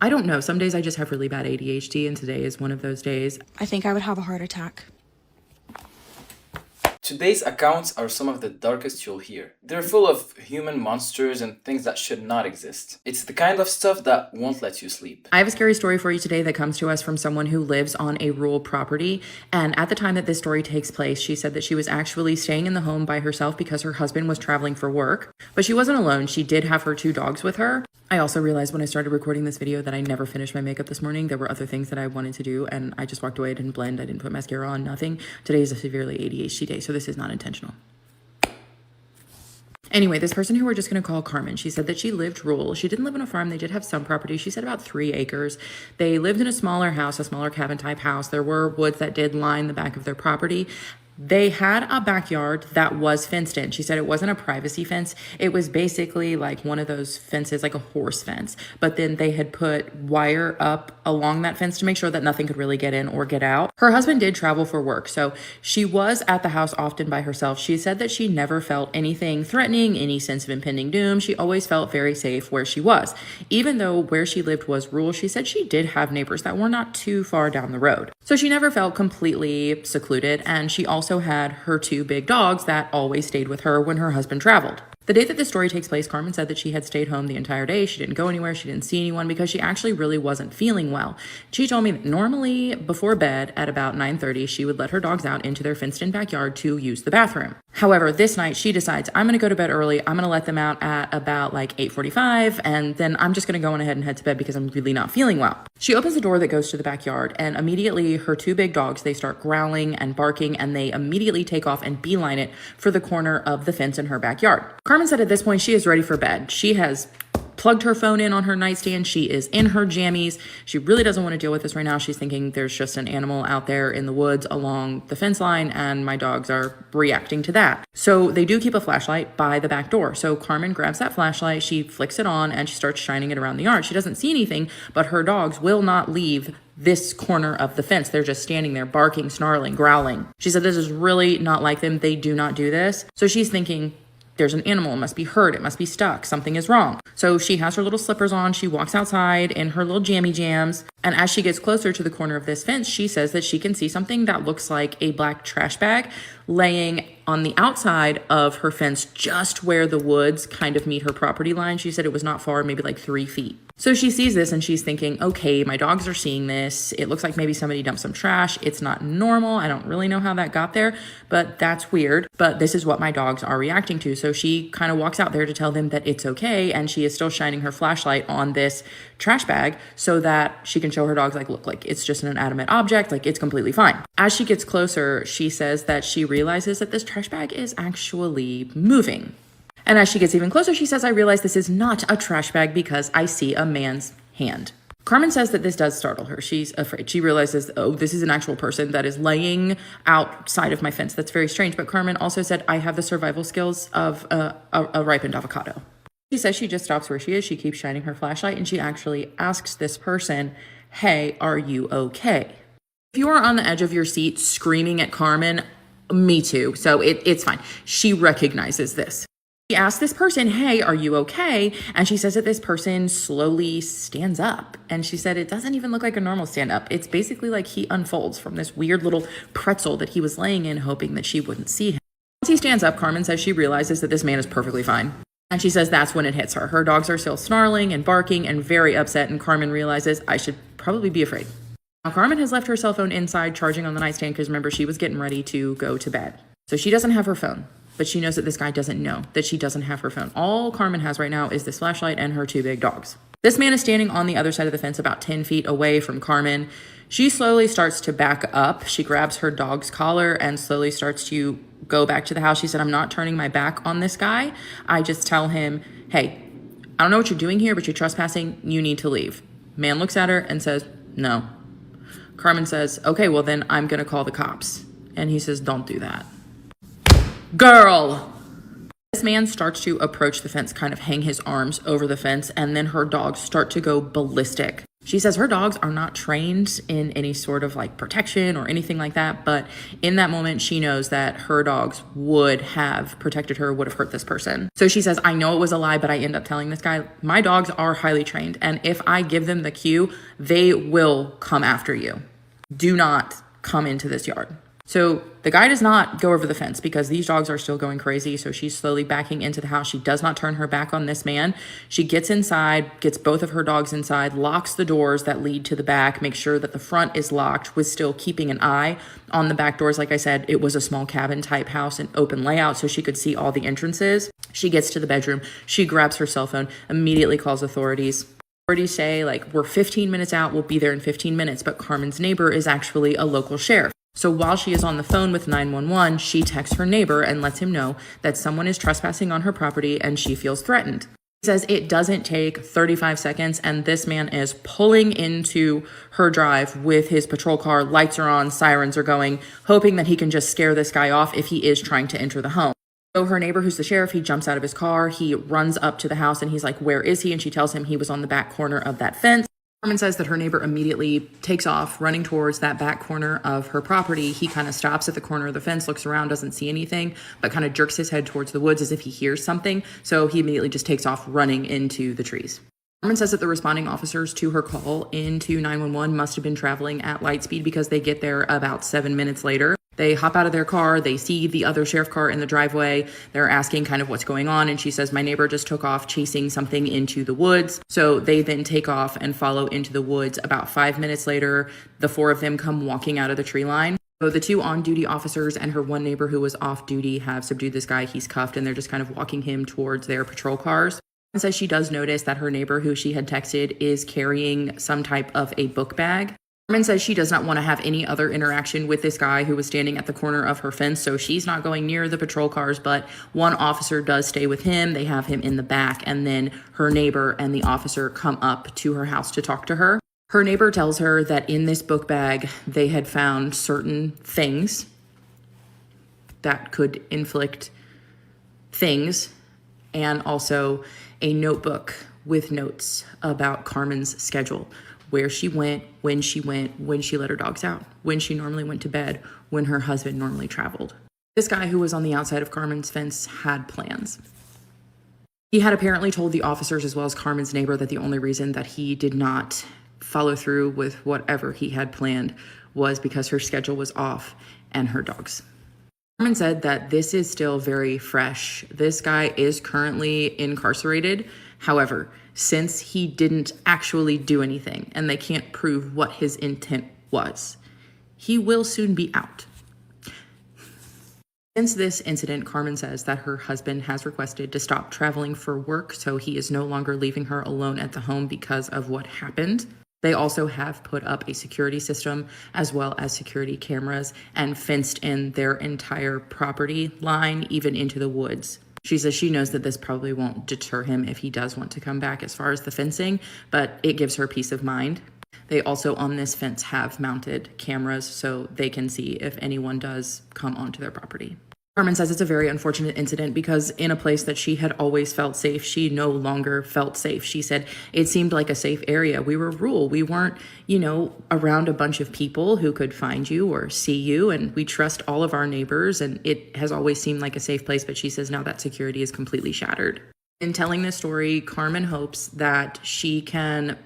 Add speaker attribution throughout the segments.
Speaker 1: I don't know. Some days I just have really bad ADHD, and today is one of those days.
Speaker 2: I think I would have a heart attack.
Speaker 3: Today's accounts are some of the darkest you'll hear. They're full of human monsters and things that should not exist. It's the kind of stuff that won't let you sleep.
Speaker 1: I have a scary story for you today that comes to us from someone who lives on a rural property. And at the time that this story takes place, she said that she was actually staying in the home by herself because her husband was traveling for work. But she wasn't alone. She did have her 2 dogs with her. I also realized when I started recording this video that I never finished my makeup this morning. There were other things that I wanted to do, and I just walked away. I didn't blend. I didn't put mascara on, nothing. Today is a severely ADHD day, so this is not intentional. Anyway, this person who we're just going to call Carmen, she said that she lived rural. She didn't live on a farm. They did have some property. She said about 3 acres. They lived in a smaller house, a smaller cabin type house. There were woods that did line the back of their property. They had a backyard that was fenced in. She said it wasn't a privacy fence. It was basically like one of those fences, like a horse fence. But then they had put wire up along that fence to make sure that nothing could really get in or get out. Her husband did travel for work, so she was at the house often by herself. She said that she never felt anything threatening, any sense of impending doom. She always felt very safe where she was. Even though where she lived was rural, she said she did have neighbors that were not too far down the road. So she never felt completely secluded, and she also had her 2 big dogs that always stayed with her when her husband traveled. The day that this story takes place, Carmen said that she had stayed home the entire day. She didn't go anywhere. She didn't see anyone because she actually really wasn't feeling well. She told me that normally before bed at about 9:30, she would let her dogs out into their fenced-in backyard to use the bathroom. However, this night she decides, I'm going to go to bed early. I'm going to let them out at about like 8:45, and then I'm just going to go on ahead and head to bed because I'm really not feeling well. She opens the door that goes to the backyard, and immediately her 2 big dogs, they start growling and barking, and they immediately take off and beeline it for the corner of the fence in her backyard. Carmen said at this point she is ready for bed. She has plugged her phone in on her nightstand. She is in her jammies. She really doesn't want to deal with this right now. She's thinking there's just an animal out there in the woods along the fence line, and my dogs are reacting to that. So they do keep a flashlight by the back door. So Carmen grabs that flashlight, she flicks it on, and she starts shining it around the yard. She doesn't see anything, but her dogs will not leave this corner of the fence. They're just standing there barking, snarling, growling. She said this is really not like them. They do not do this. So she's thinking, there's an animal, it must be hurt, it must be stuck, something is wrong. So she has her little slippers on, she walks outside in her little jammy jams, and as she gets closer to the corner of this fence, she says that she can see something that looks like a black trash bag laying on the outside of her fence, just where the woods kind of meet her property line. She said it was not far, maybe like 3 feet. So she sees this and she's thinking, okay, my dogs are seeing this. It looks like maybe somebody dumped some trash. It's not normal. I don't really know how that got there, but that's weird. But this is what my dogs are reacting to. So she kind of walks out there to tell them that it's okay. And she is still shining her flashlight on this trash bag so that she can show her dogs, like, look, like it's just an inanimate object. Like it's completely fine. As she gets closer, she says that she realizes that this trash bag is actually moving. And as she gets even closer, she says, I realize this is not a trash bag because I see a man's hand. Carmen says that this does startle her. She's afraid. She realizes, oh, this is an actual person that is laying outside of my fence. That's very strange. But Carmen also said, I have the survival skills of a ripened avocado. She says she just stops where she is. She keeps shining her flashlight, and she actually asks this person, hey, are you okay? If you are on the edge of your seat screaming at Carmen, me too. So it's fine. She recognizes this. She asks this person, hey, are you okay? And she says that this person slowly stands up. And she said it doesn't even look like a normal stand up. It's basically like he unfolds from this weird little pretzel that he was laying in, hoping that she wouldn't see him. Once he stands up, Carmen says she realizes that this man is perfectly fine. And she says that's when it hits her. Her dogs are still snarling and barking and very upset. And Carmen realizes I should probably be afraid. Now, Carmen has left her cell phone inside charging on the nightstand because remember, she was getting ready to go to bed. So she doesn't have her phone. But she knows that this guy doesn't know that she doesn't have her phone. All Carmen has right now is this flashlight and her 2 big dogs. This man is standing on the other side of the fence about 10 feet away from Carmen. She slowly starts to back up. She grabs her dog's collar and slowly starts to go back to the house. She said, I'm not turning my back on this guy. I just tell him, hey, I don't know what you're doing here, but you're trespassing. You need to leave. Man looks at her and says, no. Carmen says, okay, well then I'm going to call the cops. And he says, don't do that. Girl! This man starts to approach the fence, kind of hang his arms over the fence, and then her dogs start to go ballistic. She says her dogs are not trained in any sort of like protection or anything like that, but in that moment, she knows that her dogs would have protected her, would have hurt this person. So she says, I know it was a lie, but I end up telling this guy, my dogs are highly trained, and if I give them the cue, they will come after you. Do not come into this yard. So the guy does not go over the fence because these dogs are still going crazy. So she's slowly backing into the house. She does not turn her back on this man. She gets inside, gets both of her dogs inside, locks the doors that lead to the back, makes sure that the front is locked, with still keeping an eye on the back doors. Like I said, it was a small cabin type house, an open layout, so she could see all the entrances. She gets to the bedroom. She grabs her cell phone, immediately calls authorities. Authorities say, like, we're 15 minutes out, we'll be there in 15 minutes, but Carmen's neighbor is actually a local sheriff. So while she is on the phone with 911, she texts her neighbor and lets him know that someone is trespassing on her property and she feels threatened. He says it doesn't take 35 seconds and this man is pulling into her drive with his patrol car, lights are on, sirens are going, hoping that he can just scare this guy off if he is trying to enter the home. So her neighbor, who's the sheriff, he jumps out of his car, he runs up to the house and he's like, where is he? And she tells him he was on the back corner of that fence. Carmen says that her neighbor immediately takes off, running towards that back corner of her property. He kind of stops at the corner of the fence, looks around, doesn't see anything, but kind of jerks his head towards the woods as if he hears something. So he immediately just takes off running into the trees. Carmen says that the responding officers to her call into 911 must have been traveling at light speed because they get there about 7 minutes later. They hop out of their car, they see the other sheriff car in the driveway, they're asking kind of what's going on, and she says, my neighbor just took off chasing something into the woods. So they then take off and follow into the woods. About 5 minutes later, the four of them come walking out of the tree line. So the two on-duty officers and her one neighbor who was off-duty have subdued this guy. He's cuffed, and they're just kind of walking him towards their patrol cars. And says she does notice that her neighbor who she had texted is carrying some type of a book bag. Carmen says she does not want to have any other interaction with this guy who was standing at the corner of her fence, so she's not going near the patrol cars, but one officer does stay with him. They have him in the back, and then her neighbor and the officer come up to her house to talk to her. Her neighbor tells her that in this book bag, they had found certain things that could inflict things, and also a notebook with notes about Carmen's schedule. Where she went, when she let her dogs out, when she normally went to bed, when her husband normally traveled. This guy who was on the outside of Carmen's fence had plans. He had apparently told the officers as well as Carmen's neighbor that the only reason that he did not follow through with whatever he had planned was because her schedule was off and her dogs. Carmen said that this is still very fresh. This guy is currently incarcerated. However, since he didn't actually do anything and they can't prove what his intent was, he will soon be out. Since this incident, Carmen says that her husband has requested to stop traveling for work, so he is no longer leaving her alone at the home because of what happened. They also have put up a security system as well as security cameras and fenced in their entire property line, even into the woods. She says she knows that this probably won't deter him if he does want to come back as far as the fencing, but it gives her peace of mind. They also on this fence have mounted cameras so they can see if anyone does come onto their property. Carmen says it's a very unfortunate incident because in a place that she had always felt safe, she no longer felt safe. She said it seemed like a safe area. We were rural. We weren't, around a bunch of people who could find you or see you, and we trust all of our neighbors, and it has always seemed like a safe place, but she says now that security is completely shattered. In telling this story, Carmen hopes that she can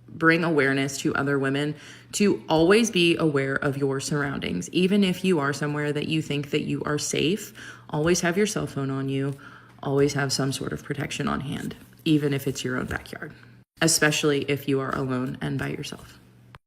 Speaker 1: bring awareness to other women to always be aware of your surroundings. Even if you are somewhere that you think that you are safe, always have your cell phone on you, always have some sort of protection on hand, even if it's your own backyard, especially if you are alone and by yourself.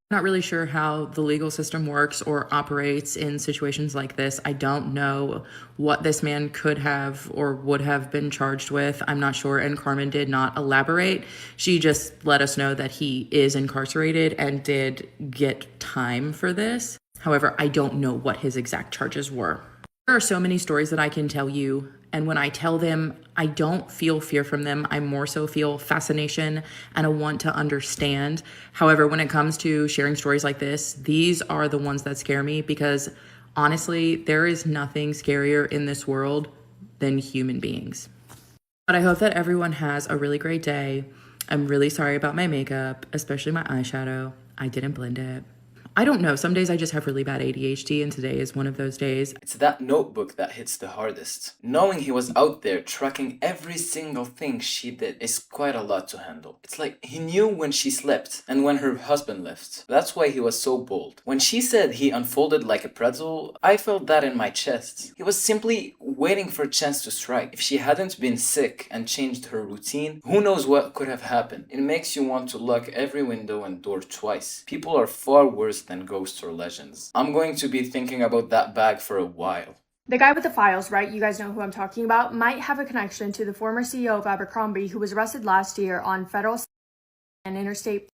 Speaker 1: Not really sure how the legal system works or operates in situations like this. I don't know what this man could have or would have been charged with. I'm not sure, and Carmen did not elaborate. She just let us know that he is incarcerated and did get time for this. However, I don't know what his exact charges were. There are so many stories that I can tell you, and when I tell them, I don't feel fear from them. I more so feel fascination and a want to understand. However, when it comes to sharing stories like this, these are the ones that scare me because honestly, there is nothing scarier in this world than human beings. But I hope that everyone has a really great day. I'm really sorry about my makeup, especially my eyeshadow. I didn't blend it. I don't know. Some days I just have really bad ADHD, and today is one of those days.
Speaker 3: It's that notebook that hits the hardest. Knowing he was out there tracking every single thing she did is quite a lot to handle. It's like he knew when she slept and when her husband left. That's why he was so bold. When she said he unfolded like a pretzel, I felt that in my chest. He was simply waiting for a chance to strike. If she hadn't been sick and changed her routine, who knows what could have happened. It makes you want to lock every window and door twice. People are far worse than ghosts or legends. I'm going to be thinking about that bag for a while.
Speaker 4: The guy with the files, right? You guys know who I'm talking about, might have a connection to the former CEO of Abercrombie who was arrested last year on federal and interstate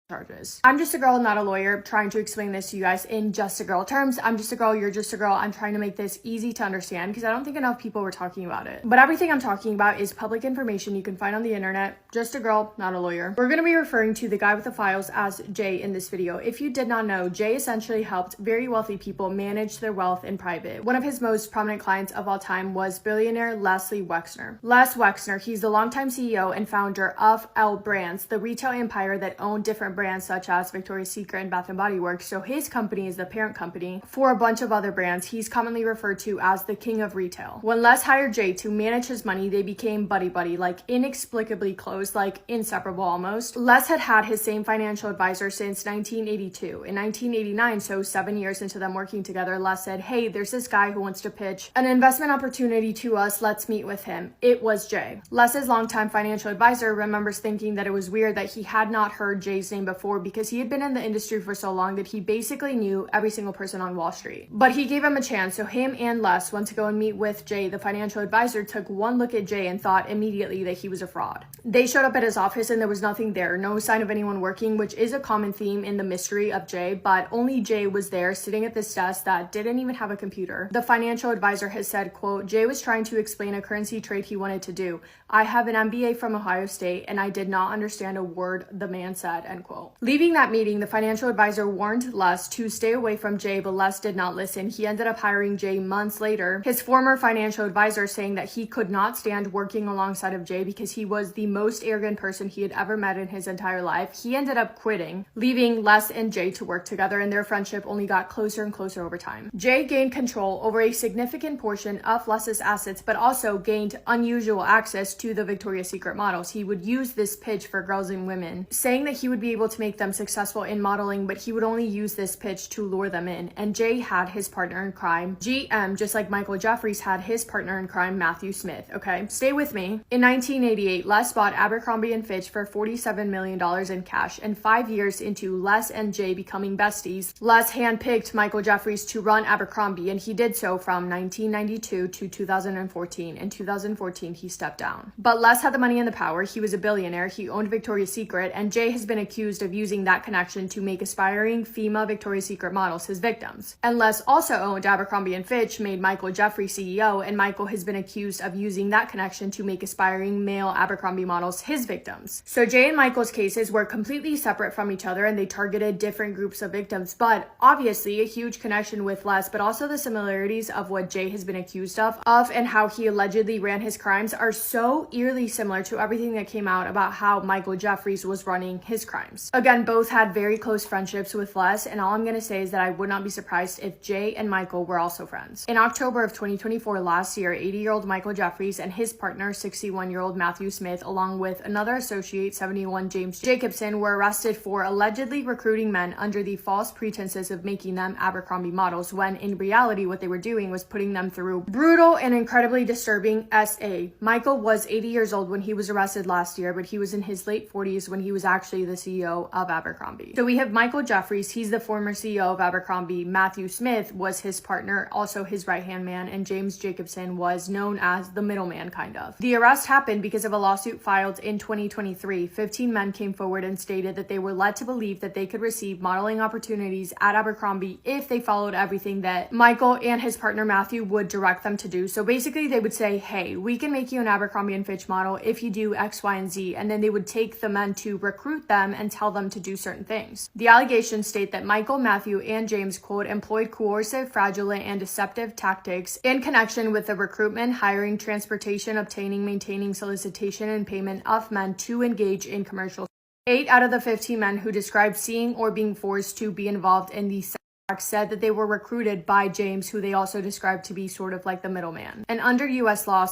Speaker 4: charges. I'm just a girl, not a lawyer, trying to explain this to you guys in just a girl terms. I'm just a girl, you're just a girl. I'm trying to make this easy to understand because I don't think enough people were talking about it. But everything I'm talking about is public information you can find on the internet. Just a girl, not a lawyer. We're going to be referring to the guy with the files as Jay in this video. If you did not know, Jay essentially helped very wealthy people manage their wealth in private. One of his most prominent clients of all time was billionaire Leslie Wexner. Les Wexner, he's the longtime CEO and founder of L Brands, the retail empire that owned different brands such as Victoria's Secret and Bath & Body Works. So his company is the parent company for a bunch of other brands. He's commonly referred to as the king of retail. When Les hired Jay to manage his money, they became buddy-buddy, like inexplicably close, like inseparable almost. Les had had his same financial advisor since 1982. In 1989, so 7 years into them working together, Les said, hey, there's this guy who wants to pitch an investment opportunity to us. Let's meet with him. It was Jay. Les's longtime financial advisor remembers thinking that it was weird that he had not heard Jay's name before because he had been in the industry for so long that he basically knew every single person on Wall Street. But he gave him a chance, so him and Les went to go and meet with Jay. The financial advisor took one look at Jay and thought immediately that he was a fraud. They showed up at his office and there was nothing there, no sign of anyone working, which is a common theme in the mystery of Jay, but only Jay was there sitting at this desk that didn't even have a computer. The financial advisor has said, quote, Jay was trying to explain a currency trade he wanted to do. I have an MBA from Ohio State and I did not understand a word the man said, end quote. Leaving that meeting, the financial advisor warned Les to stay away from Jay, but Les did not listen. He ended up hiring Jay months later. His former financial advisor saying that he could not stand working alongside of Jay because he was the most arrogant person he had ever met in his entire life. He ended up quitting, leaving Les and Jay to work together, and their friendship only got closer and closer over time. Jay gained control over a significant portion of Les's assets, but also gained unusual access to the Victoria's Secret models. He would use this pitch for girls and women, saying that he would be able to make them successful in modeling, but he would only use this pitch to lure them in. And Jay had his partner in crime, GM, just like Michael Jeffries had his partner in crime, Matthew Smith. Okay, stay with me. In 1988, Les bought Abercrombie & Fitch for $47 million in cash, and 5 years into Les and Jay becoming besties, Les handpicked Michael Jeffries to run Abercrombie, and he did so from 1992 to 2014. In 2014, he stepped down. But Les had the money and the power. He was a billionaire. He owned Victoria's Secret, and Jay has been accused of using that connection to make aspiring female Victoria's Secret models his victims. And Les also owned Abercrombie & Fitch, made Michael Jeffrey CEO, and Michael has been accused of using that connection to make aspiring male Abercrombie models his victims. So Jay and Michael's cases were completely separate from each other and they targeted different groups of victims, but obviously a huge connection with Les, but also the similarities of what Jay has been accused of and how he allegedly ran his crimes are so eerily similar to everything that came out about how Michael Jeffries was running his crimes. Again, both had very close friendships with Les, and all I'm going to say is that I would not be surprised if Jay and Michael were also friends. In October of 2024 last year, 80-year-old Michael Jeffries and his partner, 61-year-old Matthew Smith, along with another associate, 71 James Jacobson, were arrested for allegedly recruiting men under the false pretenses of making them Abercrombie models, when in reality what they were doing was putting them through brutal and incredibly disturbing SA. Michael was 80 years old when he was arrested last year, but he was in his late 40s when he was actually the CEO of Abercrombie. So we have Michael Jeffries, he's the former CEO of Abercrombie. Matthew Smith was his partner, also his right-hand man, and James Jacobson was known as the middleman, kind of. The arrest happened because of a lawsuit filed in 2023. 15 men came forward and stated that they were led to believe that they could receive modeling opportunities at Abercrombie if they followed everything that Michael and his partner Matthew would direct them to do. So basically they would say, hey, we can make you an Abercrombie & Fitch model if you do X, Y, and Z, and then they would take the men to recruit them and tell them to do certain things. The allegations state that Michael, Matthew, and James, quote, employed coercive, fraudulent, and deceptive tactics in connection with the recruitment, hiring, transportation, obtaining, maintaining, solicitation, and payment of men to engage in commercial. 8 out of the 15 men who described seeing or being forced to be involved in these acts said that they were recruited by James, who they also described to be sort of like the middleman. And under U.S. law,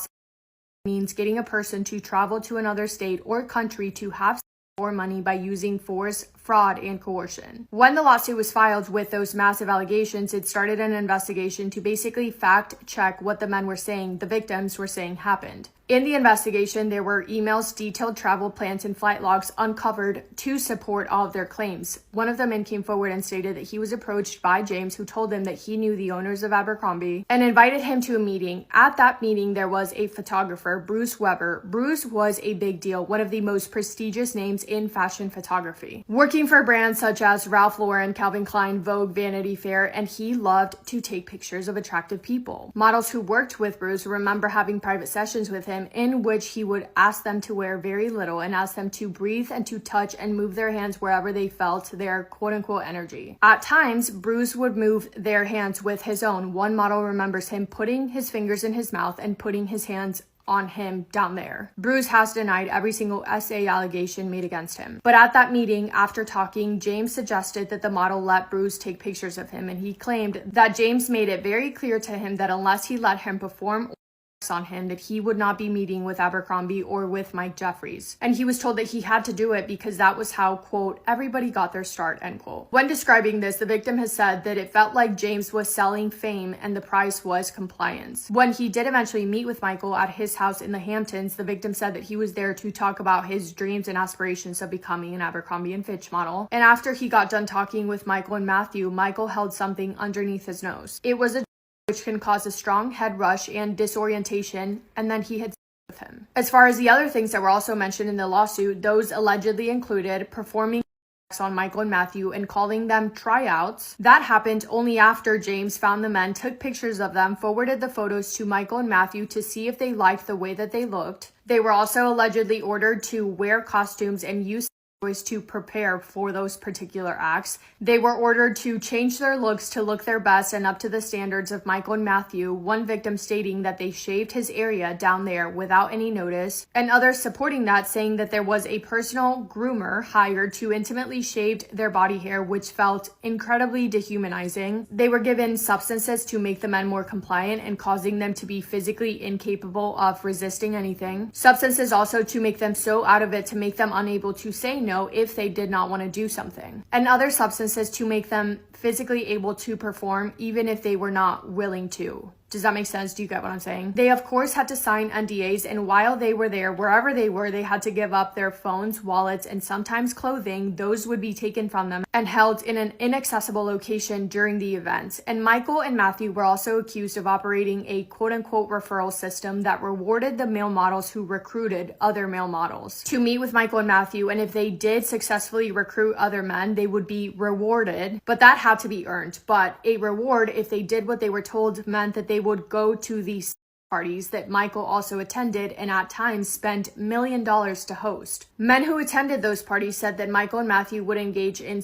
Speaker 4: means getting a person to travel to another state or country to have or money by using force, fraud, and coercion. When the lawsuit was filed with those massive allegations, it started an investigation to basically fact check what the men were saying, the victims were saying happened. In the investigation, there were emails, detailed travel plans, and flight logs uncovered to support all of their claims. One of the men came forward and stated that he was approached by James, who told him that he knew the owners of Abercrombie and invited him to a meeting. At that meeting, there was a photographer, Bruce Weber. Bruce was a big deal, one of the most prestigious names in fashion photography, working for brands such as Ralph Lauren, Calvin Klein, Vogue, Vanity Fair, and he loved to take pictures of attractive people. Models who worked with Bruce remember having private sessions with him in which he would ask them to wear very little and ask them to breathe and to touch and move their hands wherever they felt their quote-unquote energy. At times, Bruce would move their hands with his own. One model remembers him putting his fingers in his mouth and putting his hands on him down there. Bruce has denied every single SA allegation made against him. But at that meeting, after talking, James suggested that the model let Bruce take pictures of him, and he claimed that James made it very clear to him that unless he let him perform on him, that he would not be meeting with Abercrombie or with Mike Jeffries. And he was told that he had to do it because that was how, quote, everybody got their start, end quote. When describing this, the victim has said that it felt like James was selling fame and the price was compliance. When he did eventually meet with Michael at his house in the Hamptons, the victim said that he was there to talk about his dreams and aspirations of becoming an Abercrombie & Fitch model. And after he got done talking with Michael and Matthew, Michael held something underneath his nose. It was a which can cause a strong head rush and disorientation, and then he had sex with him. As far as the other things that were also mentioned in the lawsuit, those allegedly included performing sex on Michael and Matthew and calling them tryouts. That happened only after James found the men, took pictures of them, forwarded the photos to Michael and Matthew to see if they liked the way that they looked. They were also allegedly ordered to wear costumes and use to prepare for those particular acts. They were ordered to change their looks to look their best and up to the standards of Michael and Matthew, one victim stating that they shaved his area down there without any notice, and others supporting that saying that there was a personal groomer hired to intimately shave their body hair, which felt incredibly dehumanizing. They were given substances to make the men more compliant and causing them to be physically incapable of resisting anything. Substances also to make them so out of it to make them unable to say no if they did not want to do something, and other substances to make them physically able to perform even if they were not willing to. Does that make sense? Do you get what I'm saying? They, of course, had to sign NDAs, and while they were there, wherever they were, they had to give up their phones, wallets, and sometimes clothing. Those would be taken from them and held in an inaccessible location during the event. And Michael and Matthew were also accused of operating a quote-unquote referral system that rewarded the male models who recruited other male models to meet with Michael and Matthew, and if they did successfully recruit other men, they would be rewarded, but that had to be earned. But a reward, if they did what they were told, meant that they would go to these parties that Michael also attended and at times spent $1 million to host. Men who attended those parties said that Michael and Matthew would engage in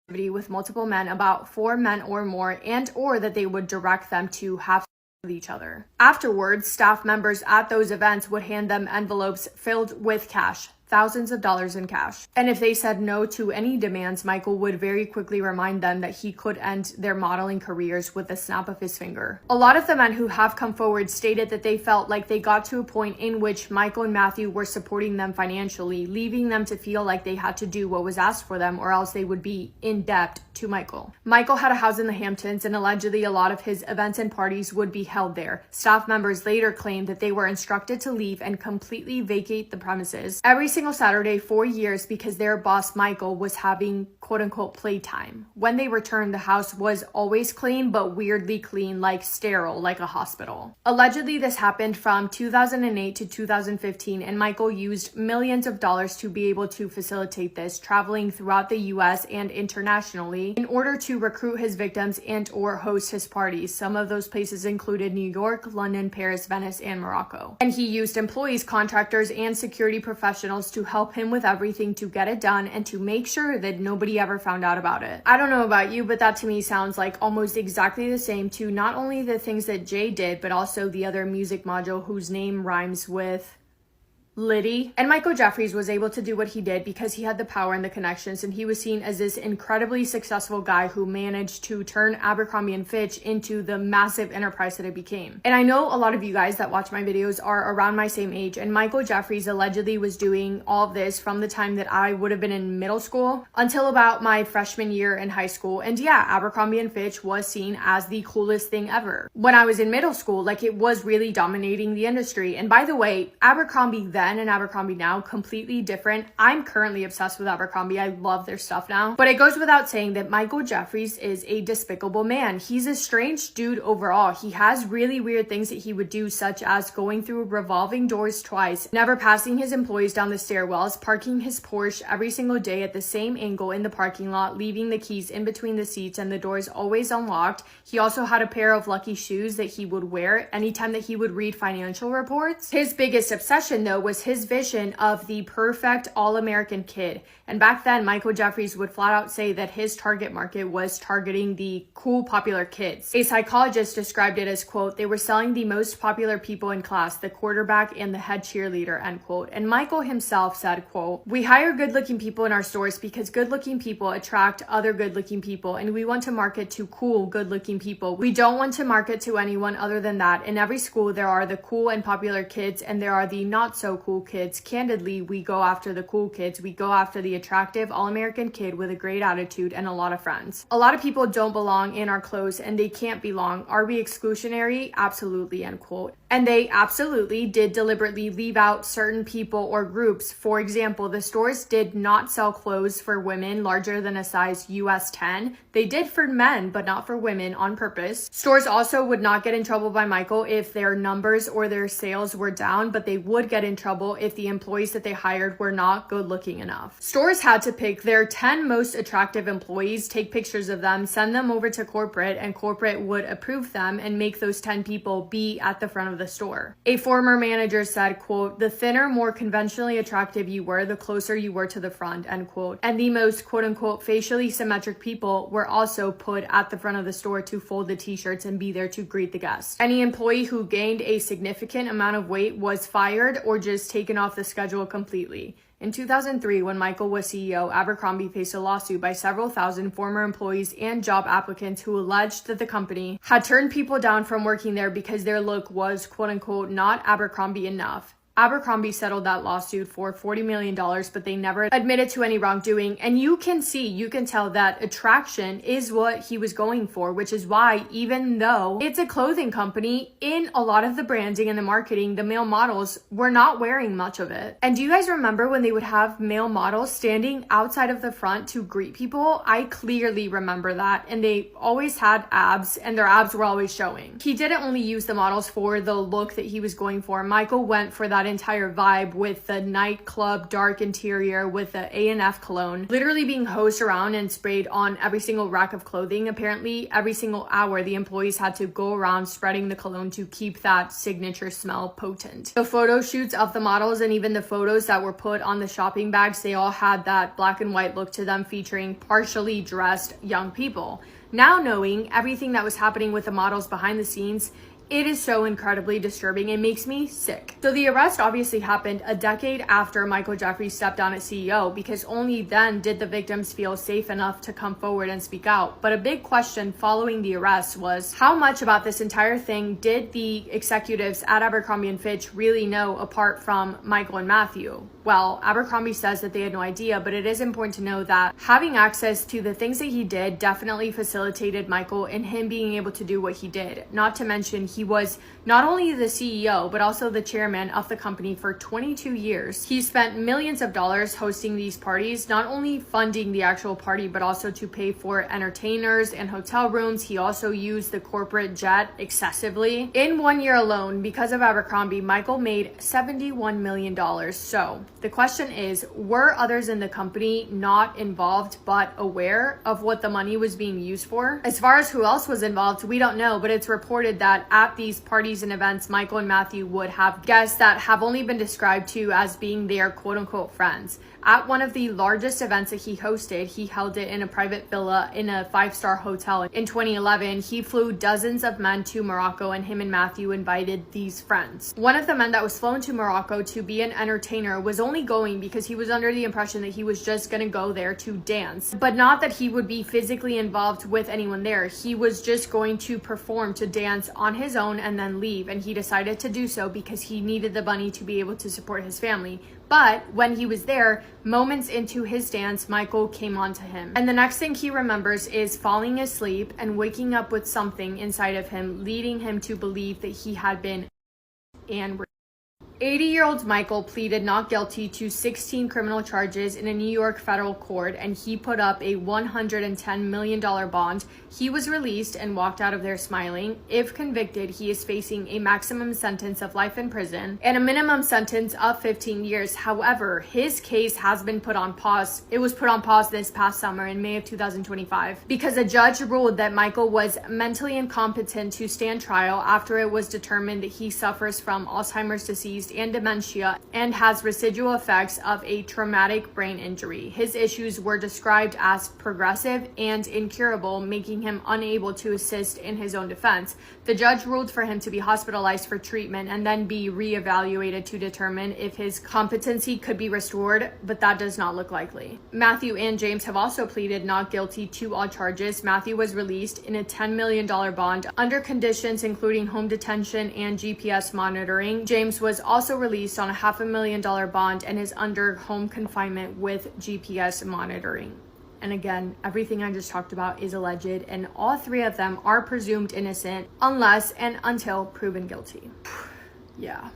Speaker 4: activity with multiple men, about 4 men or more, and or that they would direct them to have with each other. Afterwards, staff members at those events would hand them envelopes filled with cash, thousands of dollars in cash. And if they said no to any demands, Michael would very quickly remind them that he could end their modeling careers with a snap of his finger. A lot of the men who have come forward stated that they felt like they got to a point in which Michael and Matthew were supporting them financially, leaving them to feel like they had to do what was asked for them or else they would be in debt to Michael. Michael had a house in the Hamptons, and allegedly a lot of his events and parties would be held there. Staff members later claimed that they were instructed to leave and completely vacate the premises every single Saturday for years because their boss Michael was having quote-unquote playtime. When they returned, the house was always clean, but weirdly clean, like sterile, like a hospital. Allegedly, this happened from 2008 to 2015, and Michael used millions of dollars to be able to facilitate this, traveling throughout the US and internationally in order to recruit his victims and or host his parties. Some of those places included New York, London, Paris, Venice, and Morocco. And he used employees, contractors, and security professionals sales to help him with everything to get it done and to make sure that nobody ever found out about it. I don't know about you, but that to me sounds like almost exactly the same to not only the things that Jay did, but also the other music module whose name rhymes with Liddy. And Michael Jeffries was able to do what he did because he had the power and the connections, and he was seen as this incredibly successful guy who managed to turn Abercrombie & Fitch into the massive enterprise that it became. And I know a lot of you guys that watch my videos are around my same age, and Michael Jeffries allegedly was doing all of this from the time that I would have been in middle school until about my freshman year in high school. And yeah, Abercrombie & Fitch was seen as the coolest thing ever. When I was in middle school, like, it was really dominating the industry. And by the way, Abercrombie then and Abercrombie now, completely different. I'm currently obsessed with Abercrombie. I love their stuff now. But it goes without saying that Michael Jeffries is a despicable man. He's a strange dude overall. He has really weird things that he would do, such as going through revolving doors twice, never passing his employees down the stairwells, parking his Porsche every single day at the same angle in the parking lot, leaving the keys in between the seats and the doors always unlocked. He also had a pair of lucky shoes that he would wear anytime that he would read financial reports. His biggest obsession, though, was his vision of the perfect all-American kid. And back then, Michael Jeffries would flat out say that his target market was targeting the cool, popular kids. A psychologist described it as, quote, "They were selling the most popular people in class, the quarterback and the head cheerleader," end quote. And Michael himself said, quote, "We hire good-looking people in our stores because good-looking people attract other good-looking people, and we want to market to cool, good-looking people. We don't want to market to anyone other than that. In every school, there are the cool and popular kids, and there are the not-so-cool kids. Candidly, we go after the cool kids. We go after the attractive all-American kid with a great attitude and a lot of friends. A lot of people don't belong in our clothes, and they can't belong. Are we exclusionary? Absolutely," end quote. And they absolutely did deliberately leave out certain people or groups. For example, the stores did not sell clothes for women larger than a size US 10. They did for men, but not for women, on purpose. Stores also would not get in trouble by Michael if their numbers or their sales were down, but they would get in trouble if the employees that they hired were not good looking enough. Stores had to pick their 10 most attractive employees, take pictures of them, send them over to corporate, and corporate would approve them and make those 10 people be at the front of the store. A former manager said, quote, "The thinner, more conventionally attractive you were, the closer you were to the front," end quote. And the most quote unquote facially symmetric people were also put at the front of the store to fold the t-shirts and be there to greet the guests. Any employee who gained a significant amount of weight was fired or just taken off the schedule completely. In 2003, when Michael was CEO, Abercrombie faced a lawsuit by several thousand former employees and job applicants who alleged that the company had turned people down from working there because their look was quote-unquote not Abercrombie enough. Abercrombie settled that lawsuit for $40 million, but they never admitted to any wrongdoing. And you can tell that attraction is what he was going for, which is why, even though it's a clothing company, in a lot of the branding and the marketing, the male models were not wearing much of it. And do you guys remember when they would have male models standing outside of the front to greet people? I clearly remember that. And they always had abs, and their abs were always showing. He didn't only use the models for the look that he was going for. Michael went for that entire vibe with the nightclub dark interior with the A&F cologne literally being hosed around and sprayed on every single rack of clothing. Apparently every single hour the employees had to go around spreading the cologne to keep that signature smell potent. The photo shoots of the models and even the photos that were put on the shopping bags, they all had that black and white look to them, featuring partially dressed young people. Now knowing everything that was happening with the models behind the scenes, it is so incredibly disturbing. It makes me sick. So the arrest obviously happened a decade after Michael Jeffries stepped down as CEO, because only then did the victims feel safe enough to come forward and speak out. But a big question following the arrest was, how much about this entire thing did the executives at Abercrombie & Fitch really know apart from Michael and Matthew? Well, Abercrombie says that they had no idea, but it is important to know that having access to the things that he did definitely facilitated Michael in him being able to do what he did. Not to mention, he was not only the CEO, but also the chairman of the company for 22 years. He spent millions of dollars hosting these parties, not only funding the actual party, but also to pay for entertainers and hotel rooms. He also used the corporate jet excessively. In 1 year alone, because of Abercrombie, Michael made $71 million. So the question is, were others in the company not involved but aware of what the money was being used for? As far as who else was involved, we don't know, but it's reported that at these parties and events, Michael and Matthew would have guests that have only been described to as being their quote-unquote friends. At one of the largest events that he hosted, he held it in a private villa in a 5-star hotel. In 2011, he flew dozens of men to Morocco, and him and Matthew invited these friends. One of the men that was flown to Morocco to be an entertainer was only going because he was under the impression that he was just going to go there to dance, but not that he would be physically involved with anyone there. He was just going to perform, to dance on his own and then leave, and he decided to do so because he needed the money to be able to support his family. But when he was there, moments into his dance, Michael came on to him. And the next thing he remembers is falling asleep and waking up with something inside of him, leading him to believe that he had been and 80-year-old Michael pleaded not guilty to 16 criminal charges in a New York federal court, and he put up a $110 million bond. He was released and walked out of there smiling. If convicted, he is facing a maximum sentence of life in prison and a minimum sentence of 15 years. However, his case has been put on pause. It was put on pause this past summer in May of 2025 because a judge ruled that Michael was mentally incompetent to stand trial after it was determined that he suffers from Alzheimer's disease and dementia and has residual effects of a traumatic brain injury. His issues were described as progressive and incurable, making him unable to assist in his own defense. The judge ruled for him to be hospitalized for treatment and then be reevaluated to determine if his competency could be restored, but that does not look likely. Matthew and James have also pleaded not guilty to all charges. Matthew was released in a $10 million bond under conditions including home detention and GPS monitoring. James was also released on a $500,000 bond and is under home confinement with GPS monitoring. And again, everything I just talked about is alleged, and all three of them are presumed innocent unless and until proven guilty. Yeah.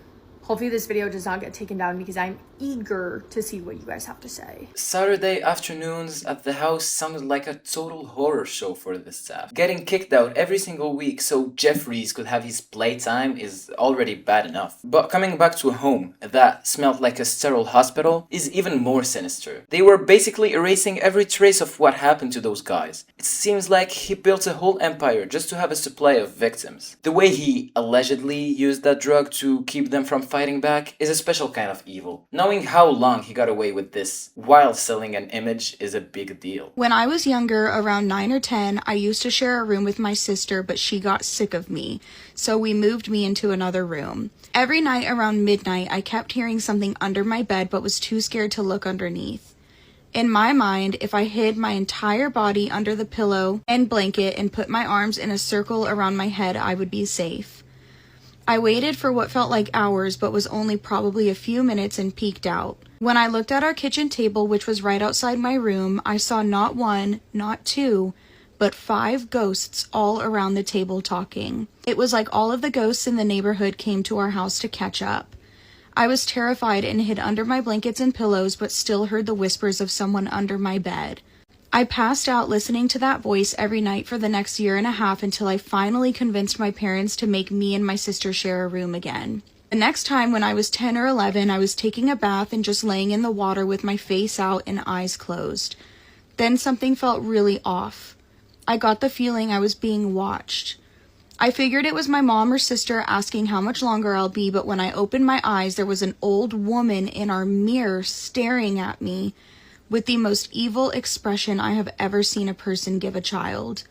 Speaker 4: Hopefully this video does not get taken down because I'm eager to see what you guys have to say.
Speaker 3: Saturday afternoons at the house sounded like a total horror show for the staff. Getting kicked out every single week so Jeffries could have his playtime is already bad enough. But coming back to a home that smelled like a sterile hospital is even more sinister. They were basically erasing every trace of what happened to those guys. It seems like he built a whole empire just to have a supply of victims. The way he allegedly used that drug to keep them from fighting back is a special kind of evil. Knowing how long he got away with this while selling an image is a big deal.
Speaker 2: When I was younger, around 9 or 10, I used to share a room with my sister, but she got sick of me, so we moved me into another room. Every night around midnight, I kept hearing something under my bed but was too scared to look underneath. In my mind, if I hid my entire body under the pillow and blanket and put my arms in a circle around my head, I would be safe. I waited for what felt like hours, but was only probably a few minutes and peeked out. When I looked at our kitchen table, which was right outside my room, I saw not one, not two, but 5 ghosts all around the table talking. It was like all of the ghosts in the neighborhood came to our house to catch up. I was terrified and hid under my blankets and pillows, but still heard the whispers of someone under my bed. I passed out listening to that voice every night for the next year and a half until I finally convinced my parents to make me and my sister share a room again. The next time when I was 10 or 11, I was taking a bath and just laying in the water with my face out and eyes closed. Then something felt really off. I got the feeling I was being watched. I figured it was my mom or sister asking how much longer I'll be, but when I opened my eyes, there was an old woman in our mirror staring at me with the most evil expression I have ever seen a person give a child.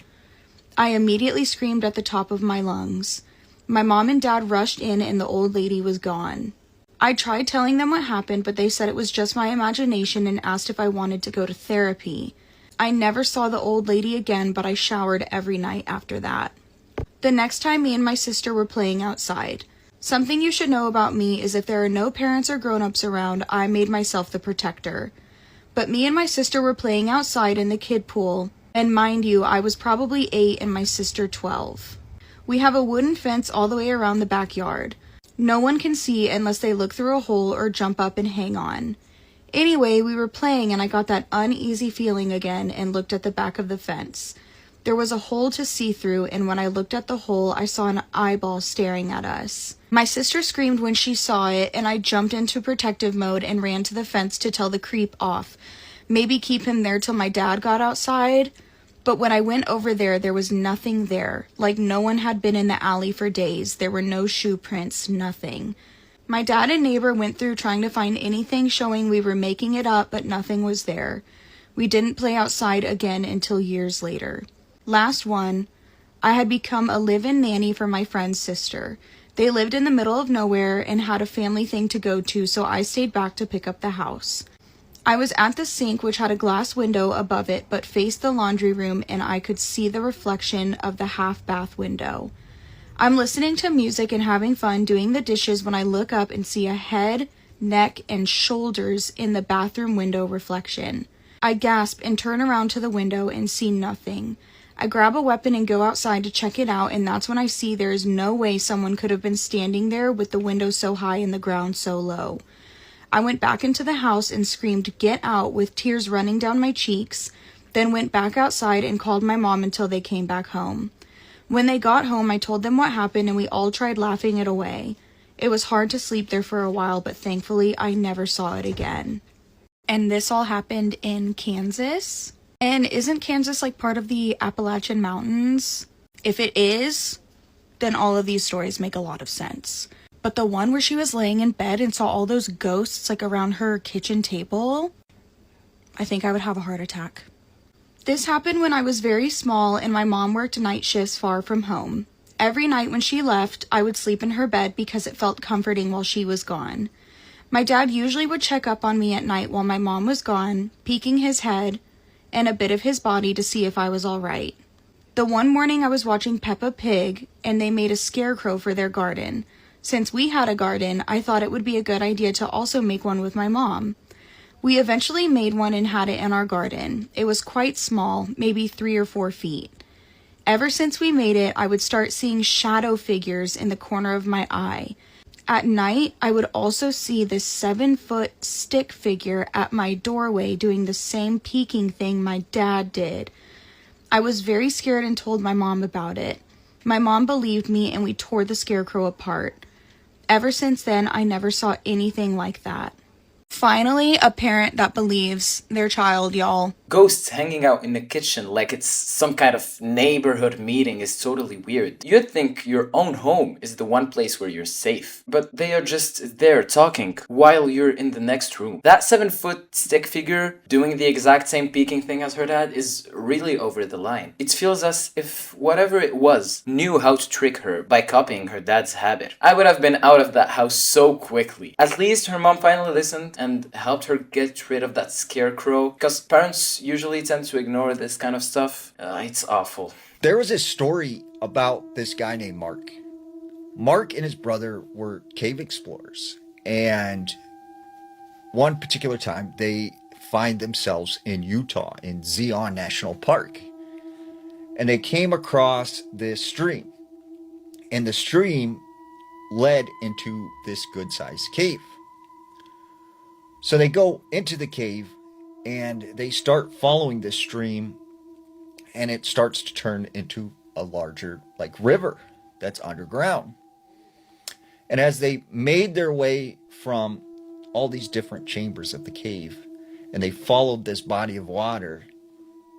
Speaker 2: I immediately screamed at the top of my lungs. My mom and dad rushed in and the old lady was gone. I tried telling them what happened, but they said it was just my imagination and asked if I wanted to go to therapy. I never saw the old lady again, but I showered every night after that. The next time me and my sister were playing outside. Something you should know about me is if there are no parents or grown-ups around, I made myself the protector. But me and my sister were playing outside in the kid pool, and mind you, I was probably 8 and my sister 12. We have a wooden fence all the way around the backyard. No one can see unless they look through a hole or jump up and hang on. Anyway, we were playing and I got that uneasy feeling again and looked at the back of the fence. There was a hole to see through, and when I looked at the hole, I saw an eyeball staring at us. My sister screamed when she saw it, and I jumped into protective mode and ran to the fence to tell the creep off. Maybe keep him there till my dad got outside. But when I went over there, there was nothing there. Like no one had been in the alley for days. There were no shoe prints, nothing. My dad and neighbor went through trying to find anything showing we were making it up, but nothing was there. We didn't play outside again until years later. Last one, I had become a live-in nanny for my friend's sister. They lived in the middle of nowhere and had a family thing to go to, so I stayed back to pick up the house. I was at the sink, which had a glass window above it, but faced the laundry room, and I could see the reflection of the half-bath window. I'm listening to music and having fun doing the dishes when I look up and see a head, neck, and shoulders in the bathroom window reflection. I gasp and turn around to the window and see nothing. I grab a weapon and go outside to check it out, and that's when I see there is no way someone could have been standing there with the window so high and the ground so low. I went back into the house and screamed, "Get out," with tears running down my cheeks, then went back outside and called my mom until they came back home. When they got home, I told them what happened and we all tried laughing it away. It was hard to sleep there for a while, but thankfully I never saw it again. And this all happened in Kansas? And isn't Kansas like part of the Appalachian Mountains? If it is, then all of these stories make a lot of sense. But the one where she was laying in bed and saw all those ghosts like around her kitchen table, I think I would have a heart attack. This happened when I was very small and my mom worked night shifts far from home. Every night when she left, I would sleep in her bed because it felt comforting while she was gone. My dad usually would check up on me at night while my mom was gone, peeking his head and a bit of his body to see if I was all right. The one morning I was watching Peppa Pig and they made a scarecrow for their garden. Since we had a garden, I thought it would be a good idea to also make one with my mom. We eventually made one and had it in our garden. It was quite small, maybe 3 or 4 feet. Ever since we made it, I would start seeing shadow figures in the corner of my eye. At night, I would also see this 7-foot stick figure at my doorway doing the same peeking thing my dad did. I was very scared and told my mom about it. My mom believed me and we tore the scarecrow apart. Ever since then, I never saw anything like that. Finally, a parent that believes their child, y'all.
Speaker 3: Ghosts hanging out in the kitchen like it's some kind of neighborhood meeting is totally weird. You'd think your own home is the one place where you're safe, but they are just there talking while you're in the next room. That 7-foot stick figure doing the exact same peeking thing as her dad is really over the line. It feels as if whatever it was knew how to trick her by copying her dad's habit. I would have been out of that house so quickly. At least her mom finally listened and helped her get rid of that scarecrow, because parents usually tend to ignore this kind of stuff. It's awful.
Speaker 5: There was a story about this guy named Mark. Mark and his brother were cave explorers, and one particular time they find themselves in Utah in Zion National Park, and they came across this stream, and the stream led into this good-sized cave. So they go into the cave and they start following this stream, and it starts to turn into a larger river that's underground. And as they made their way from all these different chambers of the cave and they followed this body of water,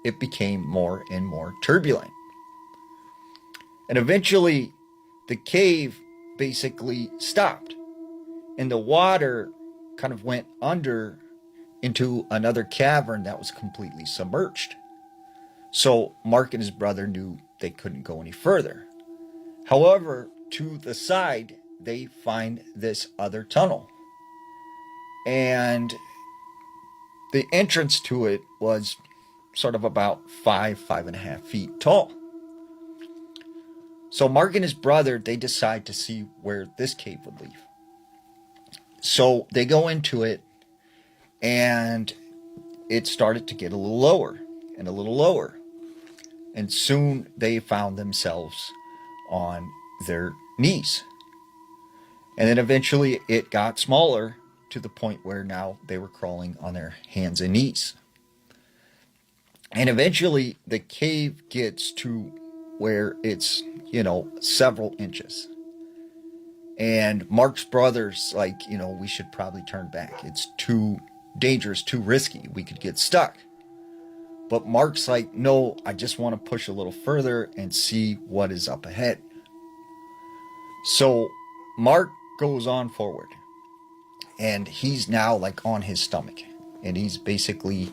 Speaker 5: it became more and more turbulent. And eventually the cave basically stopped and the water kind of went under into another cavern that was completely submerged. So Mark and his brother knew they couldn't go any further. However, to the side, they find this other tunnel. And the entrance to it was sort of about 5.5 feet tall. So Mark and his brother, they decide to see where this cave would lead. So they go into it, and it started to get a little lower and a little lower. And soon they found themselves on their knees. And then eventually it got smaller to the point where now they were crawling on their hands and knees. And eventually the cave gets to where it's, several inches. And Mark's brother's like, we should probably turn back. It's too dangerous, too risky. We could get stuck. But Mark's like, no, I just want to push a little further and see what is up ahead. So Mark goes on forward, and he's now like on his stomach, and he's basically,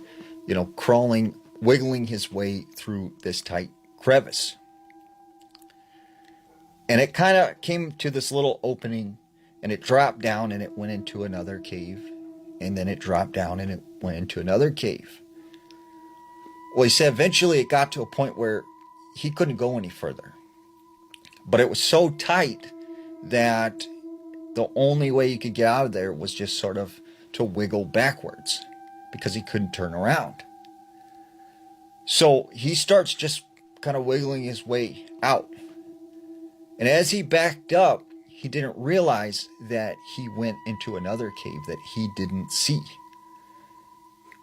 Speaker 5: crawling, wiggling his way through this tight crevice. And it kind of came to this little opening, and it dropped down and it went into another cave. And then it dropped down and it went into another cave. Well, he said eventually it got to a point where he couldn't go any further. But it was so tight that the only way he could get out of there was just sort of to wiggle backwards, because he couldn't turn around. So he starts just kind of wiggling his way out. And as he backed up, he didn't realize that he went into another cave that he didn't see.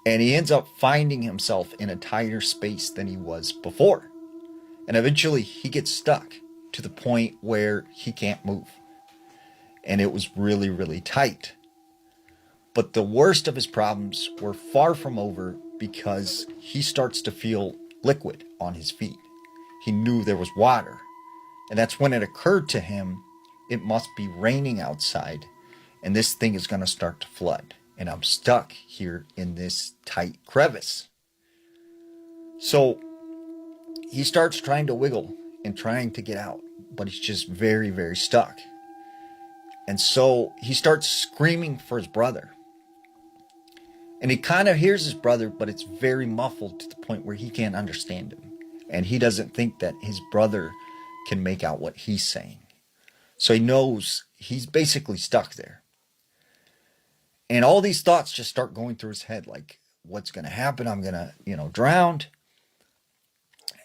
Speaker 5: And he ends up finding himself in a tighter space than he was before. And eventually he gets stuck to the point where he can't move. And it was really, really tight. But the worst of his problems were far from over, because he starts to feel liquid on his feet. He knew there was water. And that's when it occurred to him, it must be raining outside, and this thing is going to start to flood. And I'm stuck here in this tight crevice. So he starts trying to wiggle and trying to get out, but he's just very, very stuck. And so he starts screaming for his brother. And he kind of hears his brother, but it's very muffled to the point where he can't understand him. And he doesn't think that his brother can make out what he's saying. So he knows he's basically stuck there. And all these thoughts just start going through his head, like, what's going to happen? I'm going to, drown.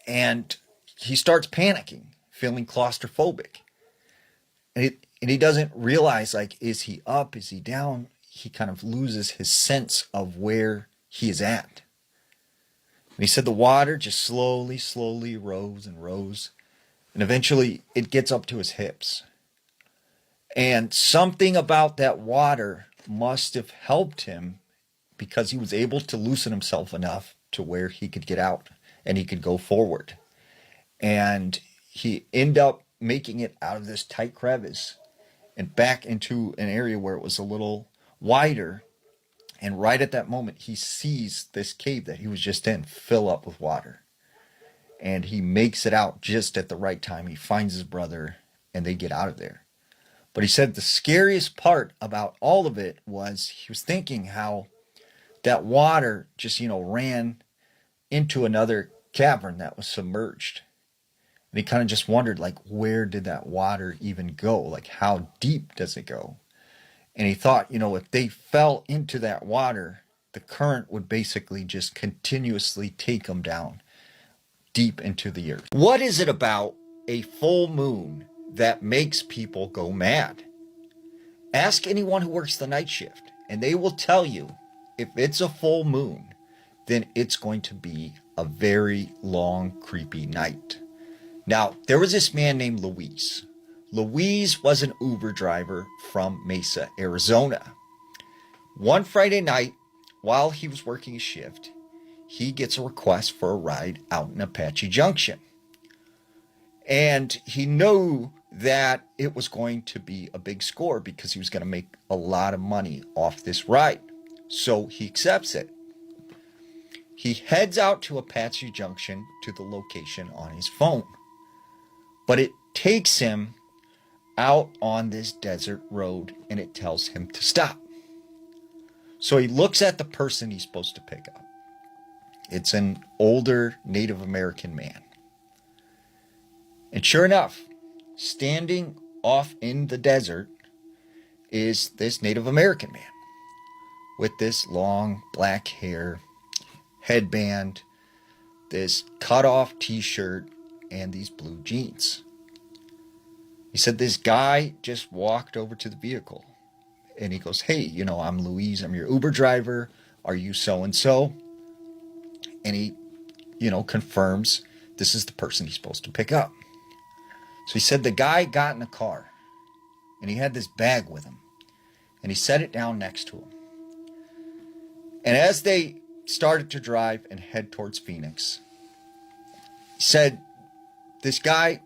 Speaker 5: And he starts panicking, feeling claustrophobic. And he doesn't realize, like, is he up? Is he down? He kind of loses his sense of where he is at. And he said the water just slowly rose and rose. And eventually it gets up to his hips. And something about that water must have helped him, because he was able to loosen himself enough to where he could get out and he could go forward. And he ended up making it out of this tight crevice and back into an area where it was a little wider. And right at that moment, he sees this cave that he was just in fill up with water. And he makes it out just at the right time. He finds his brother and they get out of there. But he said the scariest part about all of it was he was thinking how that water just, ran into another cavern that was submerged. And he kind of just wondered, like, where did that water even go? Like, how deep does it go? And he thought, if they fell into that water, the current would basically just continuously take them down deep into the earth. What is it about a full moon that makes people go mad? Ask anyone who works the night shift, and they will tell you, if it's a full moon, then it's going to be a very long, creepy night. Now, there was this man named Luis. Luis was an Uber driver from Mesa, Arizona. One Friday night, while he was working his shift, he gets a request for a ride out in Apache Junction. And he knew that it was going to be a big score, because he was going to make a lot of money off this ride. So he accepts it. He heads out to Apache Junction to the location on his phone. But it takes him out on this desert road, and it tells him to stop. So he looks at the person he's supposed to pick up. It's an older Native American man. And sure enough, standing off in the desert is this Native American man with this long black hair, headband, this cut-off t-shirt, and these blue jeans. He said this guy just walked over to the vehicle, and he goes, hey, I'm Luis, I'm your Uber driver. Are you so-and-so? And he, confirms this is the person he's supposed to pick up. So he said the guy got in a car, and he had this bag with him, and he set it down next to him. And as they started to drive and head towards Phoenix. He said this guy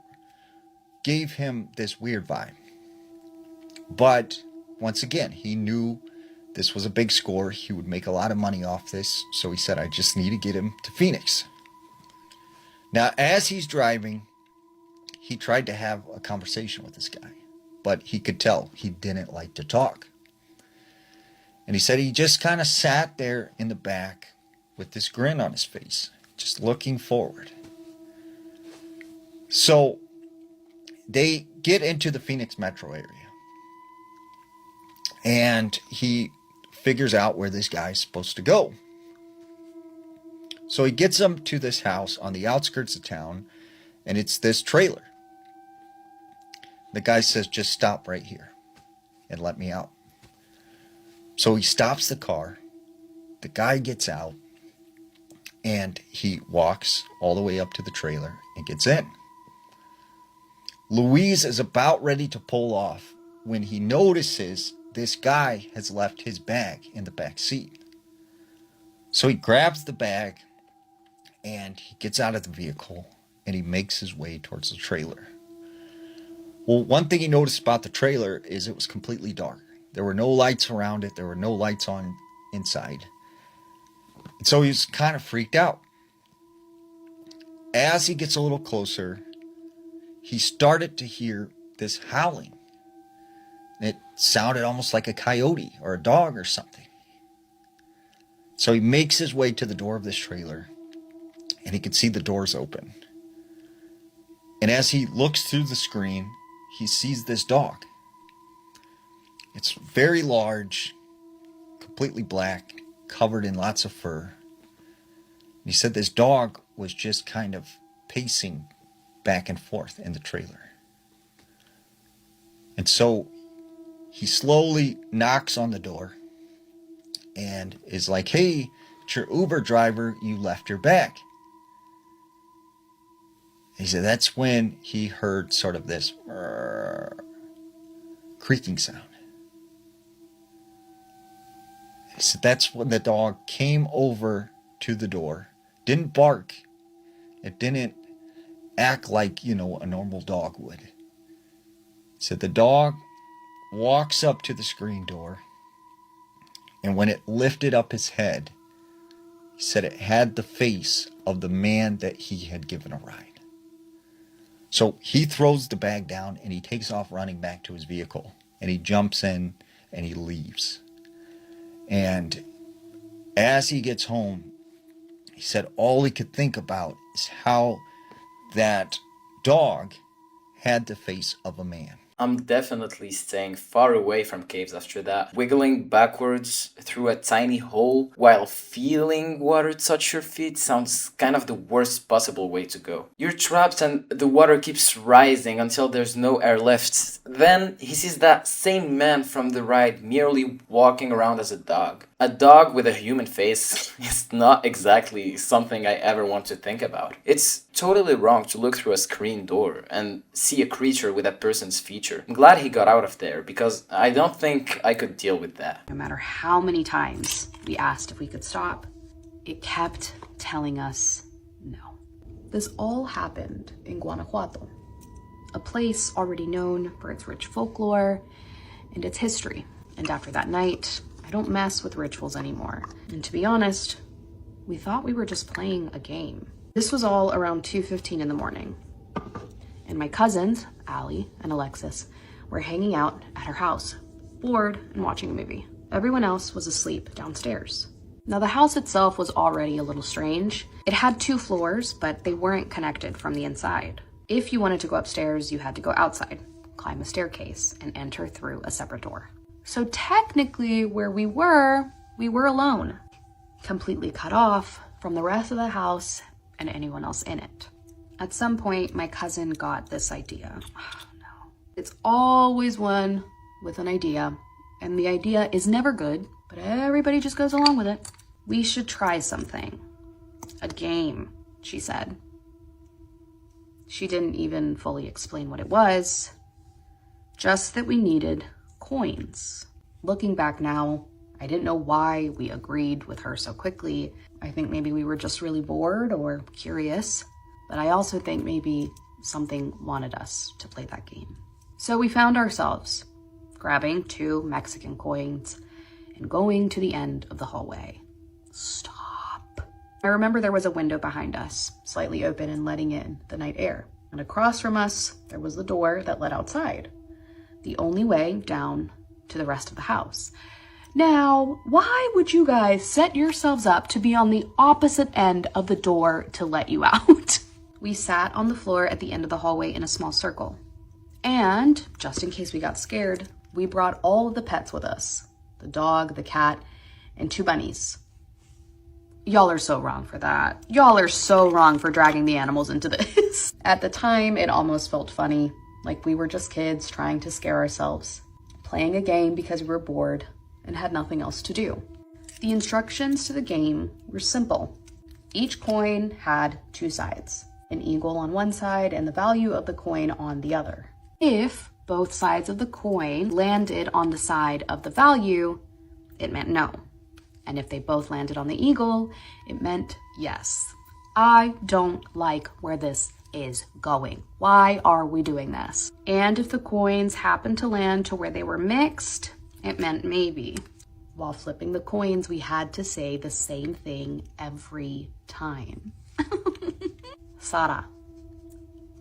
Speaker 5: gave him this weird vibe. But once again, he knew this was a big score. He would make a lot of money off this. So he said, I just need to get him to Phoenix. Now, as he's driving, he tried to have a conversation with this guy, but he could tell he didn't like to talk. And he said he just kind of sat there in the back with this grin on his face, just looking forward. So they get into the Phoenix metro area, and he figures out where this guy's supposed to go. So he gets him to this house on the outskirts of town, and it's this trailer. The guy says, just stop right here and let me out. So he stops the car. The guy gets out, and he walks all the way up to the trailer and gets in. Luis is about ready to pull off when he notices this guy has left his bag in the back seat. So he grabs the bag and he gets out of the vehicle and he makes his way towards the trailer. Well, one thing he noticed about the trailer is it was completely dark. There were no lights around it. There were no lights on inside. And so he was kind of freaked out. As he gets a little closer, he started to hear this howling. It sounded almost like a coyote or a dog or something. So he makes his way to the door of this trailer, and he can see the doors open. And as he looks through the screen, he sees this dog. It's very large, completely black, covered in lots of fur. And he said this dog was just kind of pacing back and forth in the trailer. And so he slowly knocks on the door and is like, hey, it's your Uber driver, you left your bag. He said that's when he heard sort of this creaking sound. He said that's when the dog came over to the door, didn't bark, it didn't act like, a normal dog would. He said the dog walks up to the screen door, and when it lifted up his head, he said it had the face of the man that he had given a ride. So he throws the bag down and he takes off running back to his vehicle, and he jumps in and he leaves. And as he gets home, he said all he could think about is how that dog had the face of a man.
Speaker 3: I'm definitely staying far away from caves after that. Wiggling backwards through a tiny hole while feeling water touch your feet sounds kind of the worst possible way to go. You're trapped and the water keeps rising until there's no air left. Then he sees that same man from the ride merely walking around as a dog. A dog with a human face is not exactly something I ever want to think about. It's totally wrong to look through a screen door and see a creature with a person's feature. I'm glad he got out of there because I don't think I could deal with that.
Speaker 6: No matter how many times we asked if we could stop, it kept telling us no. This all happened in Guanajuato, a place already known for its rich folklore and its history. And after that night, I don't mess with rituals anymore. And to be honest, we thought we were just playing a game. This was all around 2:15 in the morning. And my cousins, Allie and Alexis, were hanging out at her house, bored and watching a movie. Everyone else was asleep downstairs. Now the house itself was already a little strange. It had 2 floors, but they weren't connected from the inside. If you wanted to go upstairs, you had to go outside, climb a staircase, and enter through a separate door. So technically where we were alone, completely cut off from the rest of the house and anyone else in it. At some point, my cousin got this idea. Oh, no. It's always one with an idea, and the idea is never good, but everybody just goes along with it. We should try something. A game, she said. She didn't even fully explain what it was, just that we needed coins. Looking back now, I didn't know why we agreed with her so quickly. I think maybe we were just really bored or curious, but I also think maybe something wanted us to play that game. So we found ourselves grabbing 2 Mexican coins and going to the end of the hallway. Stop. I remember there was a window behind us, slightly open and letting in the night air. And across from us, there was the door that led outside, the only way down to the rest of the house. Now, why would you guys set yourselves up to be on the opposite end of the door to let you out? We sat on the floor at the end of the hallway in a small circle. And, just in case we got scared, we brought all of the pets with us. The dog, the cat, and 2 bunnies. Y'all are so wrong for that. Y'all are so wrong for dragging the animals into this. At the time, it almost felt funny, like we were just kids trying to scare ourselves, playing a game because we were bored and had nothing else to do. The instructions to the game were simple. Each coin had 2 sides, an eagle on one side and the value of the coin on the other. If both sides of the coin landed on the side of the value, it meant no. And if they both landed on the eagle, it meant yes. I don't like where this is going. Why are we doing this? And if the coins happened to land to where they were mixed, it meant maybe. While flipping the coins, we had to say the same thing every time. Sara.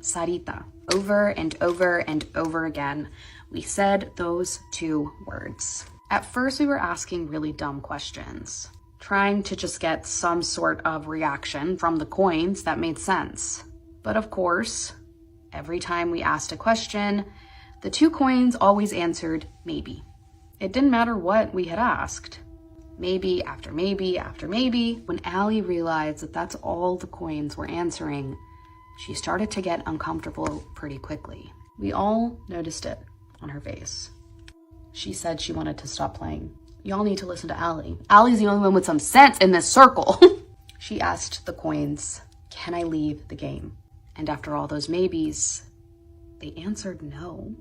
Speaker 6: Sarita. Over and over and over again, we said those 2 words. At first, we were asking really dumb questions, trying to just get some sort of reaction from the coins that made sense. But of course, every time we asked a question, the 2 coins always answered maybe. It didn't matter what we had asked. Maybe after maybe after maybe. When Allie realized that that's all the coins were answering, she started to get uncomfortable pretty quickly. We all noticed it on her face. She said she wanted to stop playing. Y'all need to listen to Allie. Allie's the only one with some sense in this circle. She asked the coins, "Can I leave the game?" And after all those maybes, they answered no.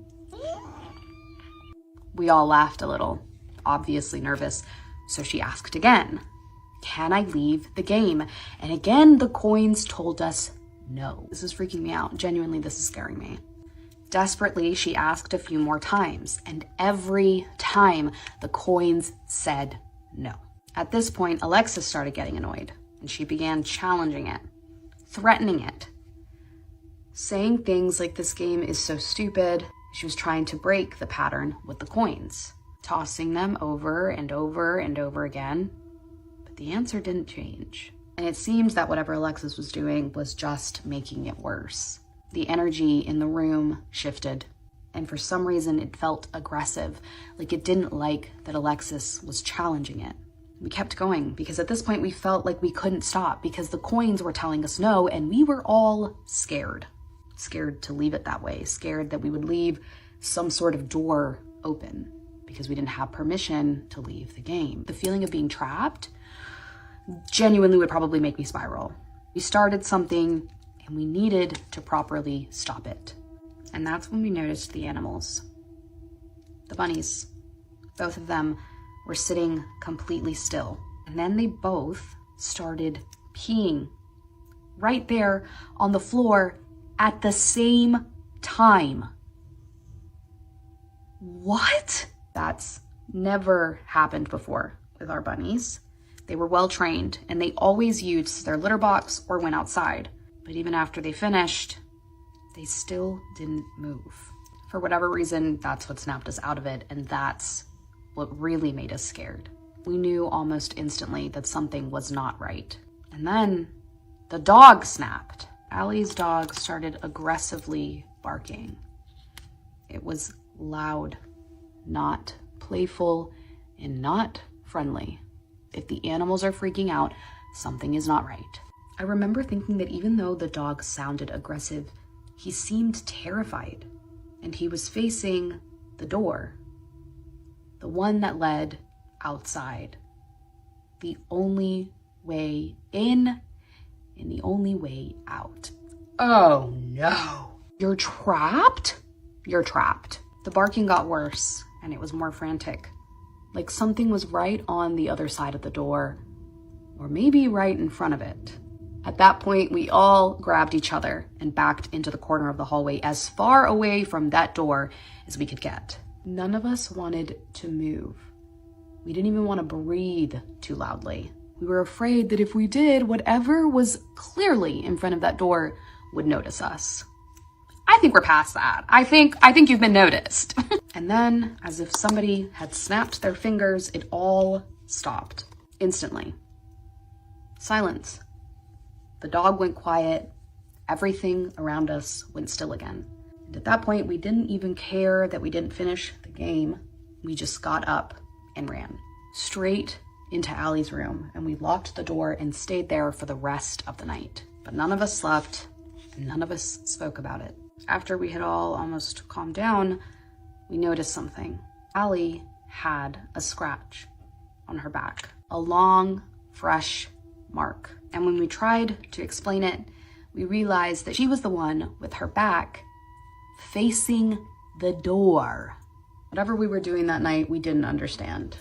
Speaker 6: We all laughed a little, obviously nervous, so she asked again, "Can I leave the game?" And again, the coins told us no. This is freaking me out. Genuinely, this is scaring me. Desperately, she asked a few more times, and every time the coins said no. At this point, Alexis started getting annoyed, and she began challenging it, threatening it, saying things like this game is so stupid. She was trying to break the pattern with the coins, tossing them over and over and over again, but the answer didn't change. And it seems that whatever Alexis was doing was just making it worse. The energy in the room shifted, and for some reason it felt aggressive, like it didn't like that Alexis was challenging it. We kept going because at this point we felt like we couldn't stop because the coins were telling us no, and we were all scared. Scared to leave it that way, scared that we would leave some sort of door open because we didn't have permission to leave the game. The feeling of being trapped genuinely would probably make me spiral. We started something and we needed to properly stop it. And that's when we noticed the animals. The bunnies. Both of them were sitting completely still. And then they both started peeing right there on the floor at the same time. What? That's never happened before with our bunnies. They were well trained and they always used their litter box or went outside. But even after they finished, they still didn't move. For whatever reason, that's what snapped us out of it, and that's what really made us scared. We knew almost instantly that something was not right. And then the dog snapped. Allie's dog started aggressively barking. It was loud, not playful, and not friendly. If the animals are freaking out, something is not right. I remember thinking that even though the dog sounded aggressive, he seemed terrified, and he was facing the door, the one that led outside, the only way in and the only way out. Oh no. You're trapped? You're trapped. The barking got worse, and it was more frantic, like something was right on the other side of the door, or maybe right in front of it. At that point, we all grabbed each other and backed into the corner of the hallway as far away from that door as we could get. None of us wanted to move. We didn't even want to breathe too loudly. We were afraid that if we did, whatever was clearly in front of that door would notice us. I think we're past that. I think you've been noticed. And then, as if somebody had snapped their fingers, it all stopped instantly. Silence. The dog went quiet. Everything around us went still again. And at that point, we didn't even care that we didn't finish the game. We just got up and ran straight into Allie's room, and we locked the door and stayed there for the rest of the night. But none of us slept, and none of us spoke about it. After we had all almost calmed down, we noticed something. Allie had a scratch on her back, a long, fresh mark. And when we tried to explain it, we realized that she was the one with her back facing the door. Whatever we were doing that night, we didn't understand.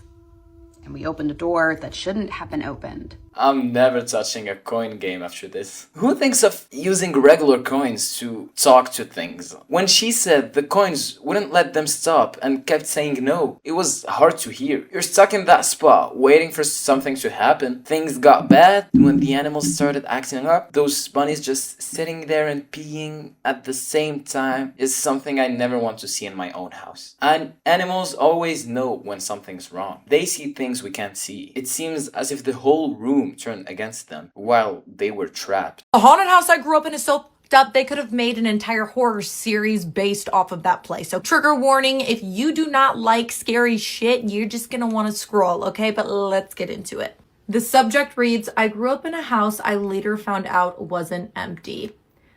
Speaker 6: And we opened a door that shouldn't have been opened.
Speaker 3: I'm never touching a coin game after this. Who thinks of using regular coins to talk to things? When she said the coins wouldn't let them stop and kept saying no, it was hard to hear. You're stuck in that spot, waiting for something to happen. Things got bad when the animals started acting up. Those bunnies just sitting there and peeing at the same time is something I never want to see in my own house. And animals always know when something's wrong. They see things we can't see. It seems as if the whole room turned against them while they were trapped.
Speaker 7: The haunted house I grew up in is so up, they could have made an entire horror series based off of that place. So trigger warning, if you do not like scary shit, you're just gonna want to scroll, okay? But let's get into it. The subject reads, I grew up in a house I later found out wasn't empty.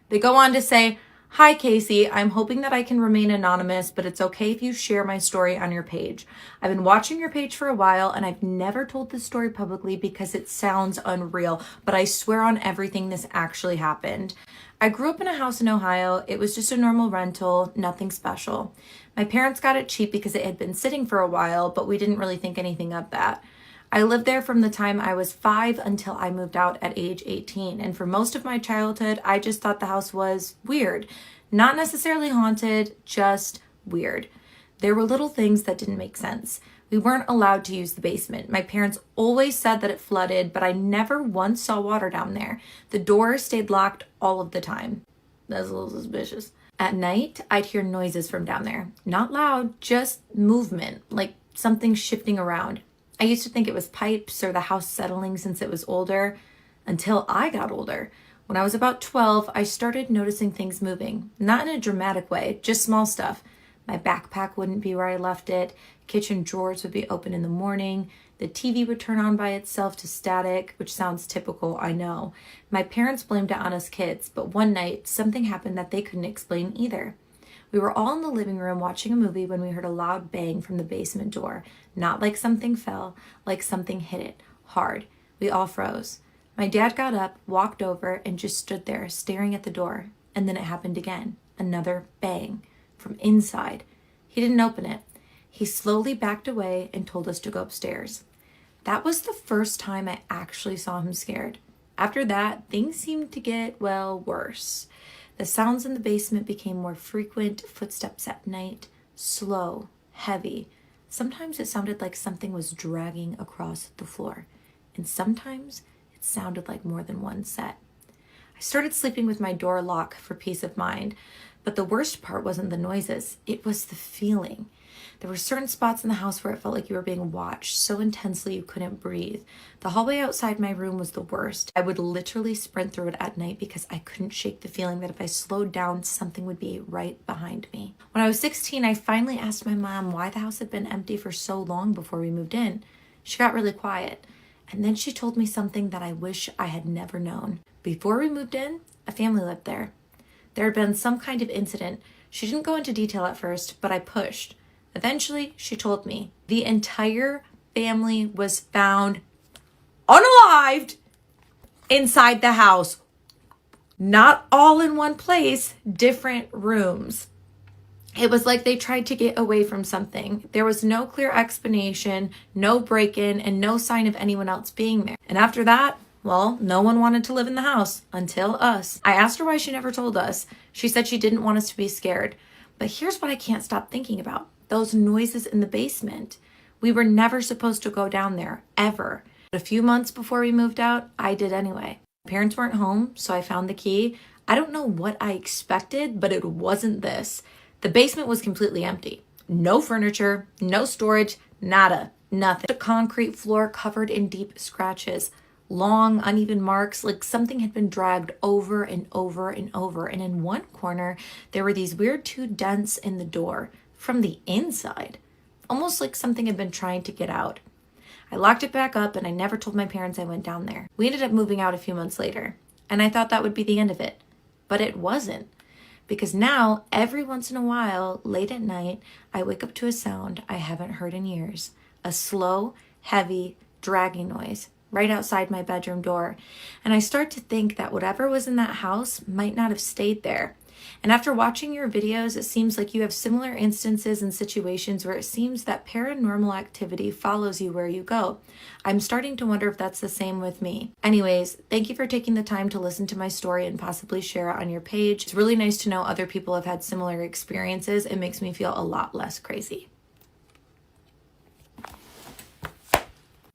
Speaker 7: They go on to say, hi Casey, I'm hoping that I can remain anonymous, but it's okay if you share my story on your page. I've been watching your page for a while and I've never told this story publicly because it sounds unreal, but I swear on everything this actually happened. I grew up in a house in Ohio. It was just a normal rental, nothing special. My parents got it cheap because it had been sitting for a while, but we didn't really think anything of that. I lived there from the time I was 5 until I moved out at age 18. And for most of my childhood, I just thought the house was weird. Not necessarily haunted, just weird. There were little things that didn't make sense. We weren't allowed to use the basement. My parents always said that it flooded, but I never once saw water down there. The door stayed locked all of the time. That's a little suspicious. At night, I'd hear noises from down there. Not loud, just movement, like something shifting around. I used to think it was pipes or the house settling since it was older, until I got older. When I was about 12, I started noticing things moving. Not in a dramatic way, just small stuff. My backpack wouldn't be where I left it. Kitchen drawers would be open in the morning. The TV would turn on by itself to static, which sounds typical, I know. My parents blamed it on us kids, but one night, something happened that they couldn't explain either. We were all in the living room watching a movie when we heard a loud bang from the basement door. Not like something fell, like something hit it hard. We all froze. My dad got up, walked over, and just stood there staring at the door. And then it happened again. Another bang from inside. He didn't open it. He slowly backed away and told us to go upstairs. That was the first time I actually saw him scared. After that, things seemed to get, well, worse. The sounds in the basement became more frequent, footsteps at night, slow, heavy. Sometimes it sounded like something was dragging across the floor, and sometimes it sounded like more than one set. I started sleeping with my door locked for peace of mind, but the worst part wasn't the noises, it was the feeling. There were certain spots in the house where it felt like you were being watched so intensely you couldn't breathe. The hallway outside my room was the worst. I would literally sprint through it at night because I couldn't shake the feeling that if I slowed down, something would be right behind me. When I was 16, I finally asked my mom why the house had been empty for so long before we moved in. She got really quiet, and then she told me something that I wish I had never known. Before we moved in, a family lived there. There had been some kind of incident. She didn't go into detail at first, but I pushed. Eventually, she told me the entire family was found unalived inside the house. Not all in one place, different rooms. It was like they tried to get away from something. There was no clear explanation, no break-in, and no sign of anyone else being there. And after that, well, no one wanted to live in the house until us. I asked her why she never told us. She said she didn't want us to be scared. But here's what I can't stop thinking about. Those noises in the basement. We were never supposed to go down there, ever. But a few months before we moved out, I did anyway. My parents weren't home, so I found the key. I don't know what I expected, but it wasn't this. The basement was completely empty. No furniture, no storage, nada, nothing. The concrete floor covered in deep scratches, long uneven marks like something had been dragged over and over and over. And in one corner, there were these weird 2 dents in the door from the inside, almost like something had been trying to get out. I locked it back up and I never told my parents I went down there. We ended up moving out a few months later, and I thought that would be the end of it. But it wasn't. Because now, every once in a while, late at night, I wake up to a sound I haven't heard in years. A slow, heavy, dragging noise right outside my bedroom door. And I start to think that whatever was in that house might not have stayed there. And after watching your videos, it seems like you have similar instances and situations where it seems that paranormal activity follows you where you go. I'm starting to wonder if that's the same with me. Anyways, thank you for taking the time to listen to my story and possibly share it on your page. It's really nice to know other people have had similar experiences. It makes me feel a lot less crazy.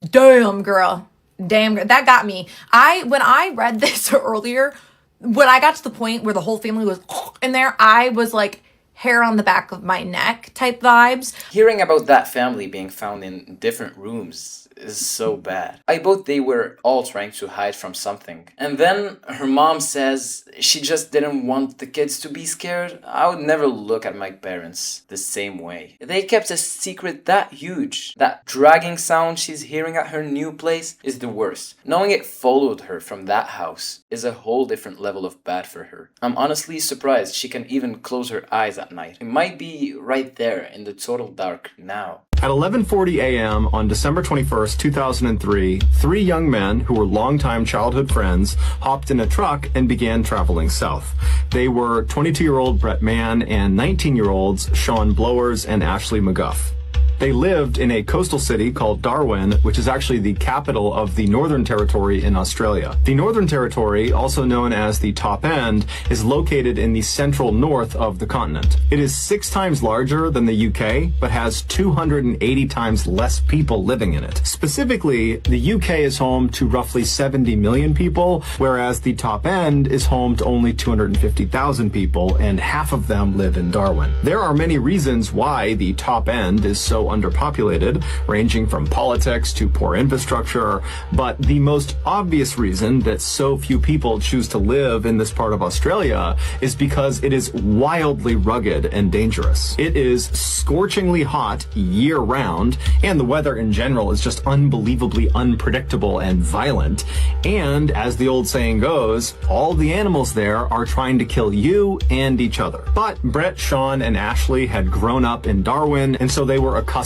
Speaker 7: Damn, girl. Damn, that got me. When I read this earlier, when I got to the point where the whole family was in there, I was like hair on the back of my neck type vibes.
Speaker 3: Hearing about that family being found in different rooms is so bad. I bet they were all trying to hide from something. And then her mom says she just didn't want the kids to be scared. I would never look at my parents the same way. They kept a secret that huge. That dragging sound she's hearing at her new place is the worst. Knowing it followed her from that house is a whole different level of bad for her. I'm honestly surprised she can even close her eyes at night. It might be right there in the total dark now.
Speaker 8: At 11:40 a.m. on December 21st, 2003, 3 young men who were longtime childhood friends hopped in a truck and began traveling south. They were 22-year-old Brett Mann and 19-year-olds Sean Blowers and Ashley McGuff. They lived in a coastal city called Darwin, which is actually the capital of the Northern Territory in Australia. The Northern Territory, also known as the Top End, is located in the central north of the continent. It is 6 times larger than the UK, but has 280 times less people living in it. Specifically, the UK is home to roughly 70 million people, whereas the Top End is home to only 250,000 people, and half of them live in Darwin. There are many reasons why the Top End is so underpopulated, ranging from politics to poor infrastructure, but the most obvious reason that so few people choose to live in this part of Australia is because it is wildly rugged and dangerous. It is scorchingly hot year-round, and the weather in general is just unbelievably unpredictable and violent. And as the old saying goes, all the animals there are trying to kill you and each other. But Brett, Sean, and Ashley had grown up in Darwin, and so they were accustomed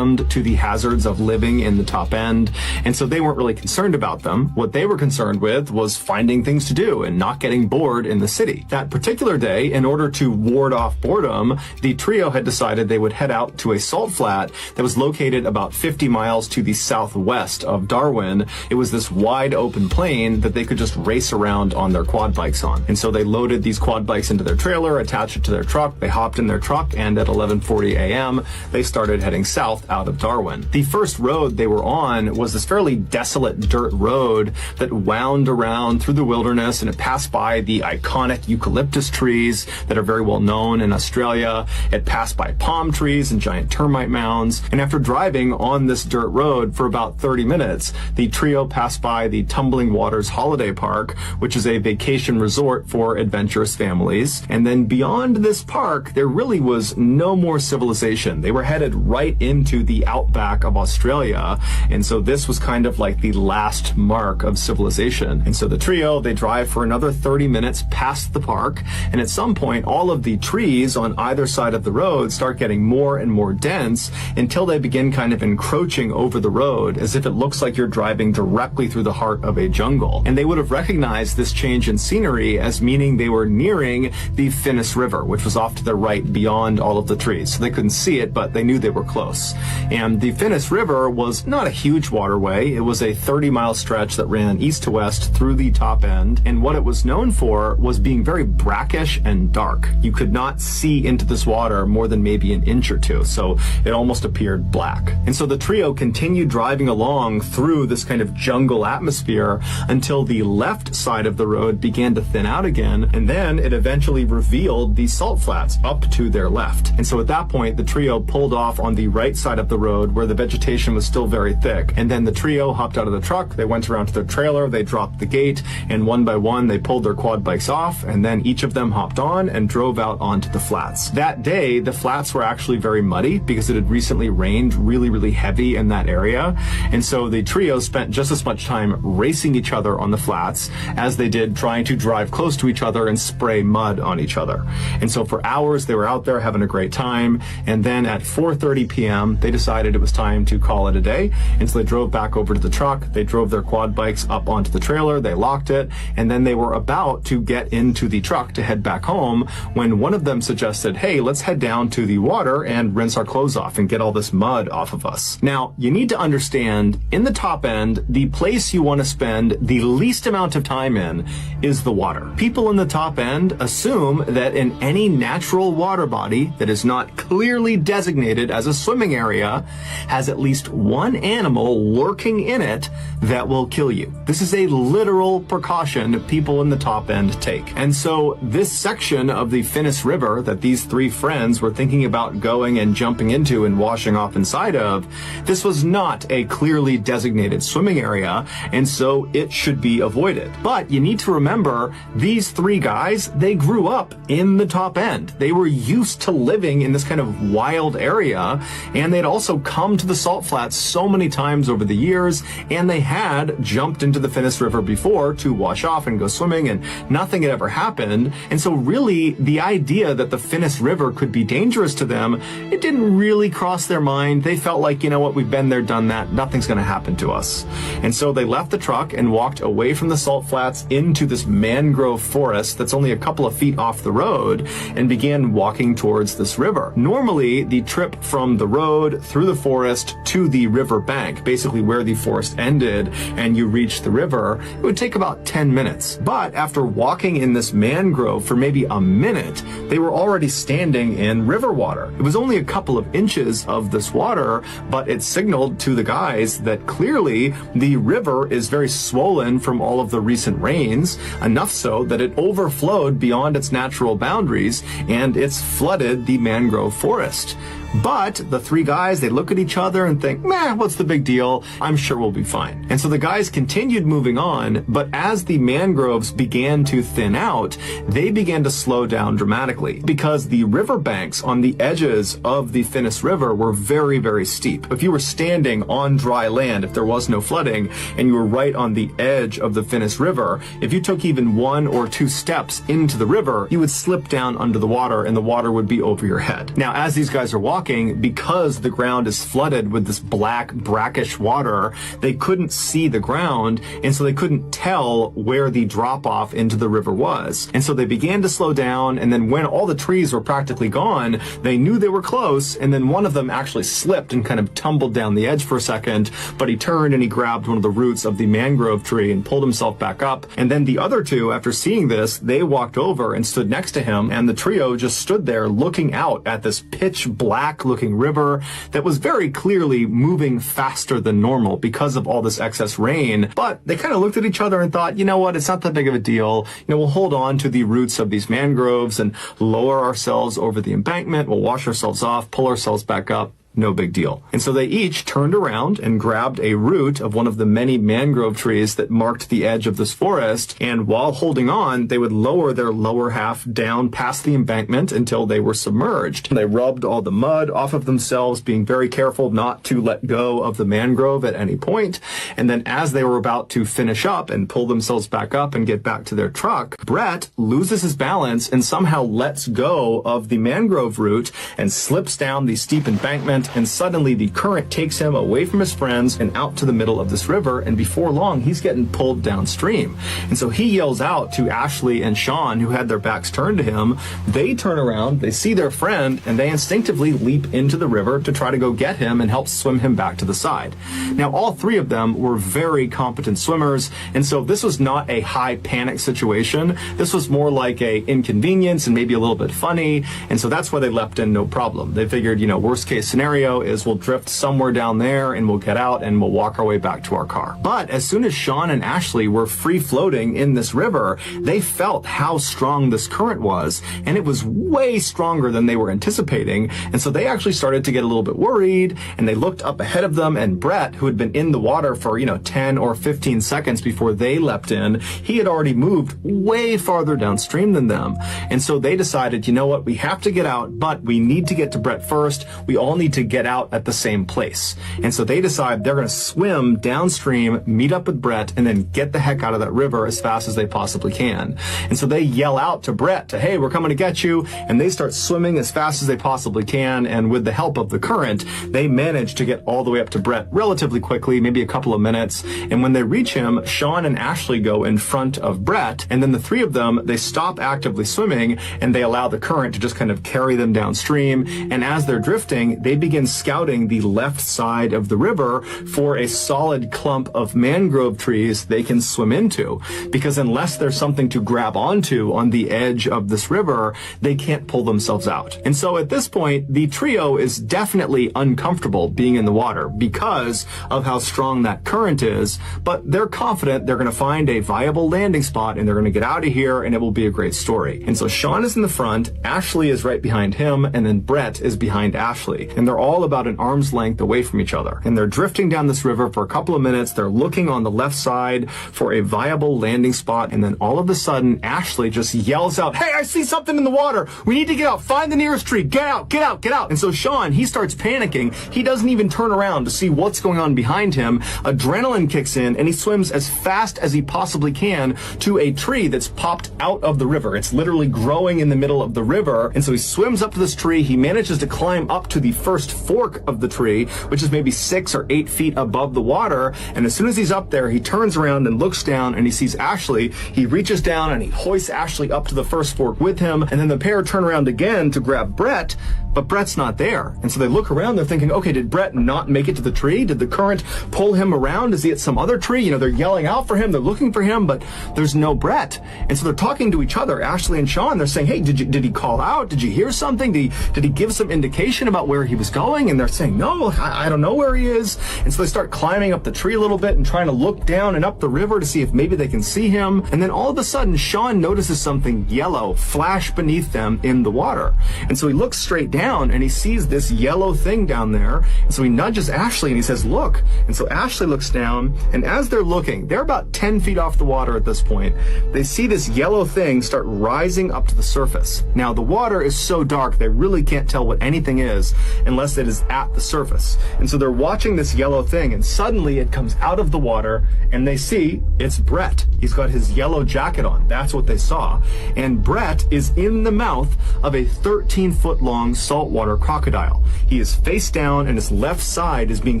Speaker 8: to the hazards of living in the Top End, and so they weren't really concerned about them. What they were concerned with was finding things to do and not getting bored in the city. That particular day, in order to ward off boredom, the trio had decided they would head out to a salt flat that was located about 50 miles to the southwest of Darwin. It was this wide open plain that they could just race around on their quad bikes on. And so they loaded these quad bikes into their trailer, attached it to their truck, they hopped in their truck, and at 11:40 a.m. they started heading south out of Darwin. The first road they were on was this fairly desolate dirt road that wound around through the wilderness, and it passed by the iconic eucalyptus trees that are very well known in Australia. It passed by palm trees and giant termite mounds, and after driving on this dirt road for about 30 minutes, the trio passed by the Tumbling Waters Holiday Park, which is a vacation resort for adventurous families. And then beyond this park, there really was no more civilization. They were headed right into the outback of Australia. And so this was kind of like the last mark of civilization. And so the trio, they drive for another 30 minutes past the park. And at some point, all of the trees on either side of the road start getting more and more dense until they begin kind of encroaching over the road, as if it looks like you're driving directly through the heart of a jungle. And they would have recognized this change in scenery as meaning they were nearing the Finniss River, which was off to their right beyond all of the trees. So they couldn't see it, but they knew they were close. And the Finniss River was not a huge waterway. It was a 30-mile stretch that ran east to west through the top end. And what it was known for was being very brackish and dark. You could not see into this water more than maybe an inch or two. So it almost appeared black. And so the trio continued driving along through this kind of jungle atmosphere until the left side of the road began to thin out again. And then it eventually revealed the salt flats up to their left. And so at that point, the trio pulled off on the right side of the road where the vegetation was still very thick. And then the trio hopped out of the truck. They went around to their trailer. They dropped the gate. And one by one, they pulled their quad bikes off. And then each of them hopped on and drove out onto the flats. That day, the flats were actually very muddy because it had recently rained really, really heavy in that area. And so the trio spent just as much time racing each other on the flats as they did trying to drive close to each other and spray mud on each other. And so for hours, they were out there having a great time. And then at 4:30 p.m., they decided it was time to call it a day. And so they drove back over to the truck. They drove their quad bikes up onto the trailer. They locked it. And then they were about to get into the truck to head back home when one of them suggested, hey, let's head down to the water and rinse our clothes off and get all this mud off of us. Now, you need to understand, in the top end, the place you want to spend the least amount of time in is the water. People in the top end assume that in any natural water body that is not clearly designated as a swimming area has at least one animal lurking in it that will kill you. This is a literal precaution people in the top end take. And so this section of the Finniss River that these three friends were thinking about going and jumping into and washing off inside of, this was not a clearly designated swimming area, and so it should be avoided. But you need to remember, these three guys, they grew up in the top end. They were used to living in this kind of wild area, and they'd also come to the salt flats so many times over the years, and they had jumped into the Finniss River before to wash off and go swimming, and nothing had ever happened. And so really, the idea that the Finniss River could be dangerous to them, it didn't really cross their mind. They felt like, you know what, we've been there, done that. Nothing's going to happen to us. And so they left the truck and walked away from the salt flats into this mangrove forest that's only a couple of feet off the road and began walking towards this river. Normally, the trip from the road through the forest to the river bank, basically where the forest ended and you reach the river, it would take about 10 minutes. But after walking in this mangrove for maybe a minute, they were already standing in river water. It was only a couple of inches of this water, but it signaled to the guys that clearly the river is very swollen from all of the recent rains, enough so that it overflowed beyond its natural boundaries and it's flooded the mangrove forest. But the three guys, they look at each other and think, meh, what's the big deal? I'm sure we'll be fine. And so the guys continued moving on, but as the mangroves began to thin out, they began to slow down dramatically because the riverbanks on the edges of the Finniss River were very, very steep. If you were standing on dry land, if there was no flooding, and you were right on the edge of the Finniss River, if you took even 1 or 2 steps into the river, you would slip down under the water and the water would be over your head. Now, as these guys are walking, because the ground is flooded with this black, brackish water, they couldn't see the ground, and so they couldn't tell where the drop-off into the river was. And so they began to slow down, and then when all the trees were practically gone, they knew they were close, and then one of them actually slipped and kind of tumbled down the edge for a second, but he turned and he grabbed one of the roots of the mangrove tree and pulled himself back up. And then the other two, after seeing this, they walked over and stood next to him, and the trio just stood there looking out at this pitch black looking river that was very clearly moving faster than normal because of all this excess rain. But they kind of looked at each other and thought, you know what, it's not that big of a deal. You know, we'll hold on to the roots of these mangroves and lower ourselves over the embankment. We'll wash ourselves off, pull ourselves back up. no big deal. And so they each turned around and grabbed a root of one of the many mangrove trees that marked the edge of this forest, and while holding on, they would lower their lower half down past the embankment until they were submerged. They rubbed all the mud off of themselves, being very careful not to let go of the mangrove at any point. And then as they were about to finish up and pull themselves back up and get back to their truck, Brett loses his balance and somehow lets go of the mangrove root and slips down the steep embankment, and suddenly the current takes him away from his friends and out to the middle of this river, and before long he's getting pulled downstream. And so he yells out to Ashley and Sean, who had their backs turned to him. They turn around, they see their friend, and they instinctively leap into the river to try to go get him and help swim him back to the side. Now, all three of them were very competent swimmers, and so this was not a high panic situation. This was more like a inconvenience and maybe a little bit funny, and so that's why they leapt in no problem. They figured, worst case scenario is we'll drift somewhere down there and we'll get out and we'll walk our way back to our car. But as soon as Sean and Ashley were free floating in this river, they felt how strong this current was, and it was way stronger than they were anticipating. And so they actually started to get a little bit worried, and they looked up ahead of them, and Brett, who had been in the water for 10 or 15 seconds before they leapt in, he had already moved way farther downstream than them. And so they decided, we have to get out, but we need to get to Brett first. We all need to get out at the same place. And so they decide they're going to swim downstream, meet up with Brett, and then get the heck out of that river as fast as they possibly can. And so they yell out to Brett hey, we're coming to get you. And they start swimming as fast as they possibly can. And with the help of the current, they manage to get all the way up to Brett relatively quickly, maybe a couple of minutes. And when they reach him, Sean and Ashley go in front of Brett. And then the three of them, they stop actively swimming and they allow the current to just kind of carry them downstream. And as they're drifting, they begin scouting the left side of the river for a solid clump of mangrove trees they can swim into. Because unless there's something to grab onto on the edge of this river, they can't pull themselves out. And so at this point, the trio is definitely uncomfortable being in the water because of how strong that current is, but they're confident they're going to find a viable landing spot and they're going to get out of here and it will be a great story. And so Sean is in the front, Ashley is right behind him, and then Brett is behind Ashley. And they're all about an arm's length away from each other. And they're drifting down this river for a couple of minutes. They're looking on the left side for a viable landing spot. And then all of a sudden, Ashley just yells out, "Hey, I see something in the water. We need to get out. Find the nearest tree. Get out, get out, get out." And so Sean, he starts panicking. He doesn't even turn around to see what's going on behind him. Adrenaline kicks in and he swims as fast as he possibly can to a tree that's popped out of the river. It's literally growing in the middle of the river. And so he swims up to this tree. He manages to climb up to the first fork of the tree, which is maybe 6 or 8 feet above the water. And as soon as he's up there, he turns around and looks down and he sees Ashley. He reaches down and he hoists Ashley up to the first fork with him. And then the pair turn around again to grab Brett, but Brett's not there. And so they look around, they're thinking, okay, did Brett not make it to the tree? Did the current pull him around? Is he at some other tree? They're yelling out for him, they're looking for him, but there's no Brett. And so they're talking to each other, Ashley and Sean. They're saying, hey, did he call out? Did you hear something? Did he give some indication about where he was going? And they're saying, no, I don't know where he is. And so they start climbing up the tree a little bit and trying to look down and up the river to see if maybe they can see him. And then all of a sudden, Sean notices something yellow flash beneath them in the water. And so he looks straight down and he sees this yellow thing down there. And so he nudges Ashley and he says, look. And so Ashley looks down, and as they're looking, they're about 10 feet off the water at this point. They see this yellow thing start rising up to the surface. Now, the water is so dark, they really can't tell what anything is unless it is at the surface. And so they're watching this yellow thing, and suddenly it comes out of the water, and they see it's Brett. He's got his yellow jacket on. That's what they saw. And Brett is in the mouth of a 13-foot-long saltwater crocodile. He is face down, and his left side is being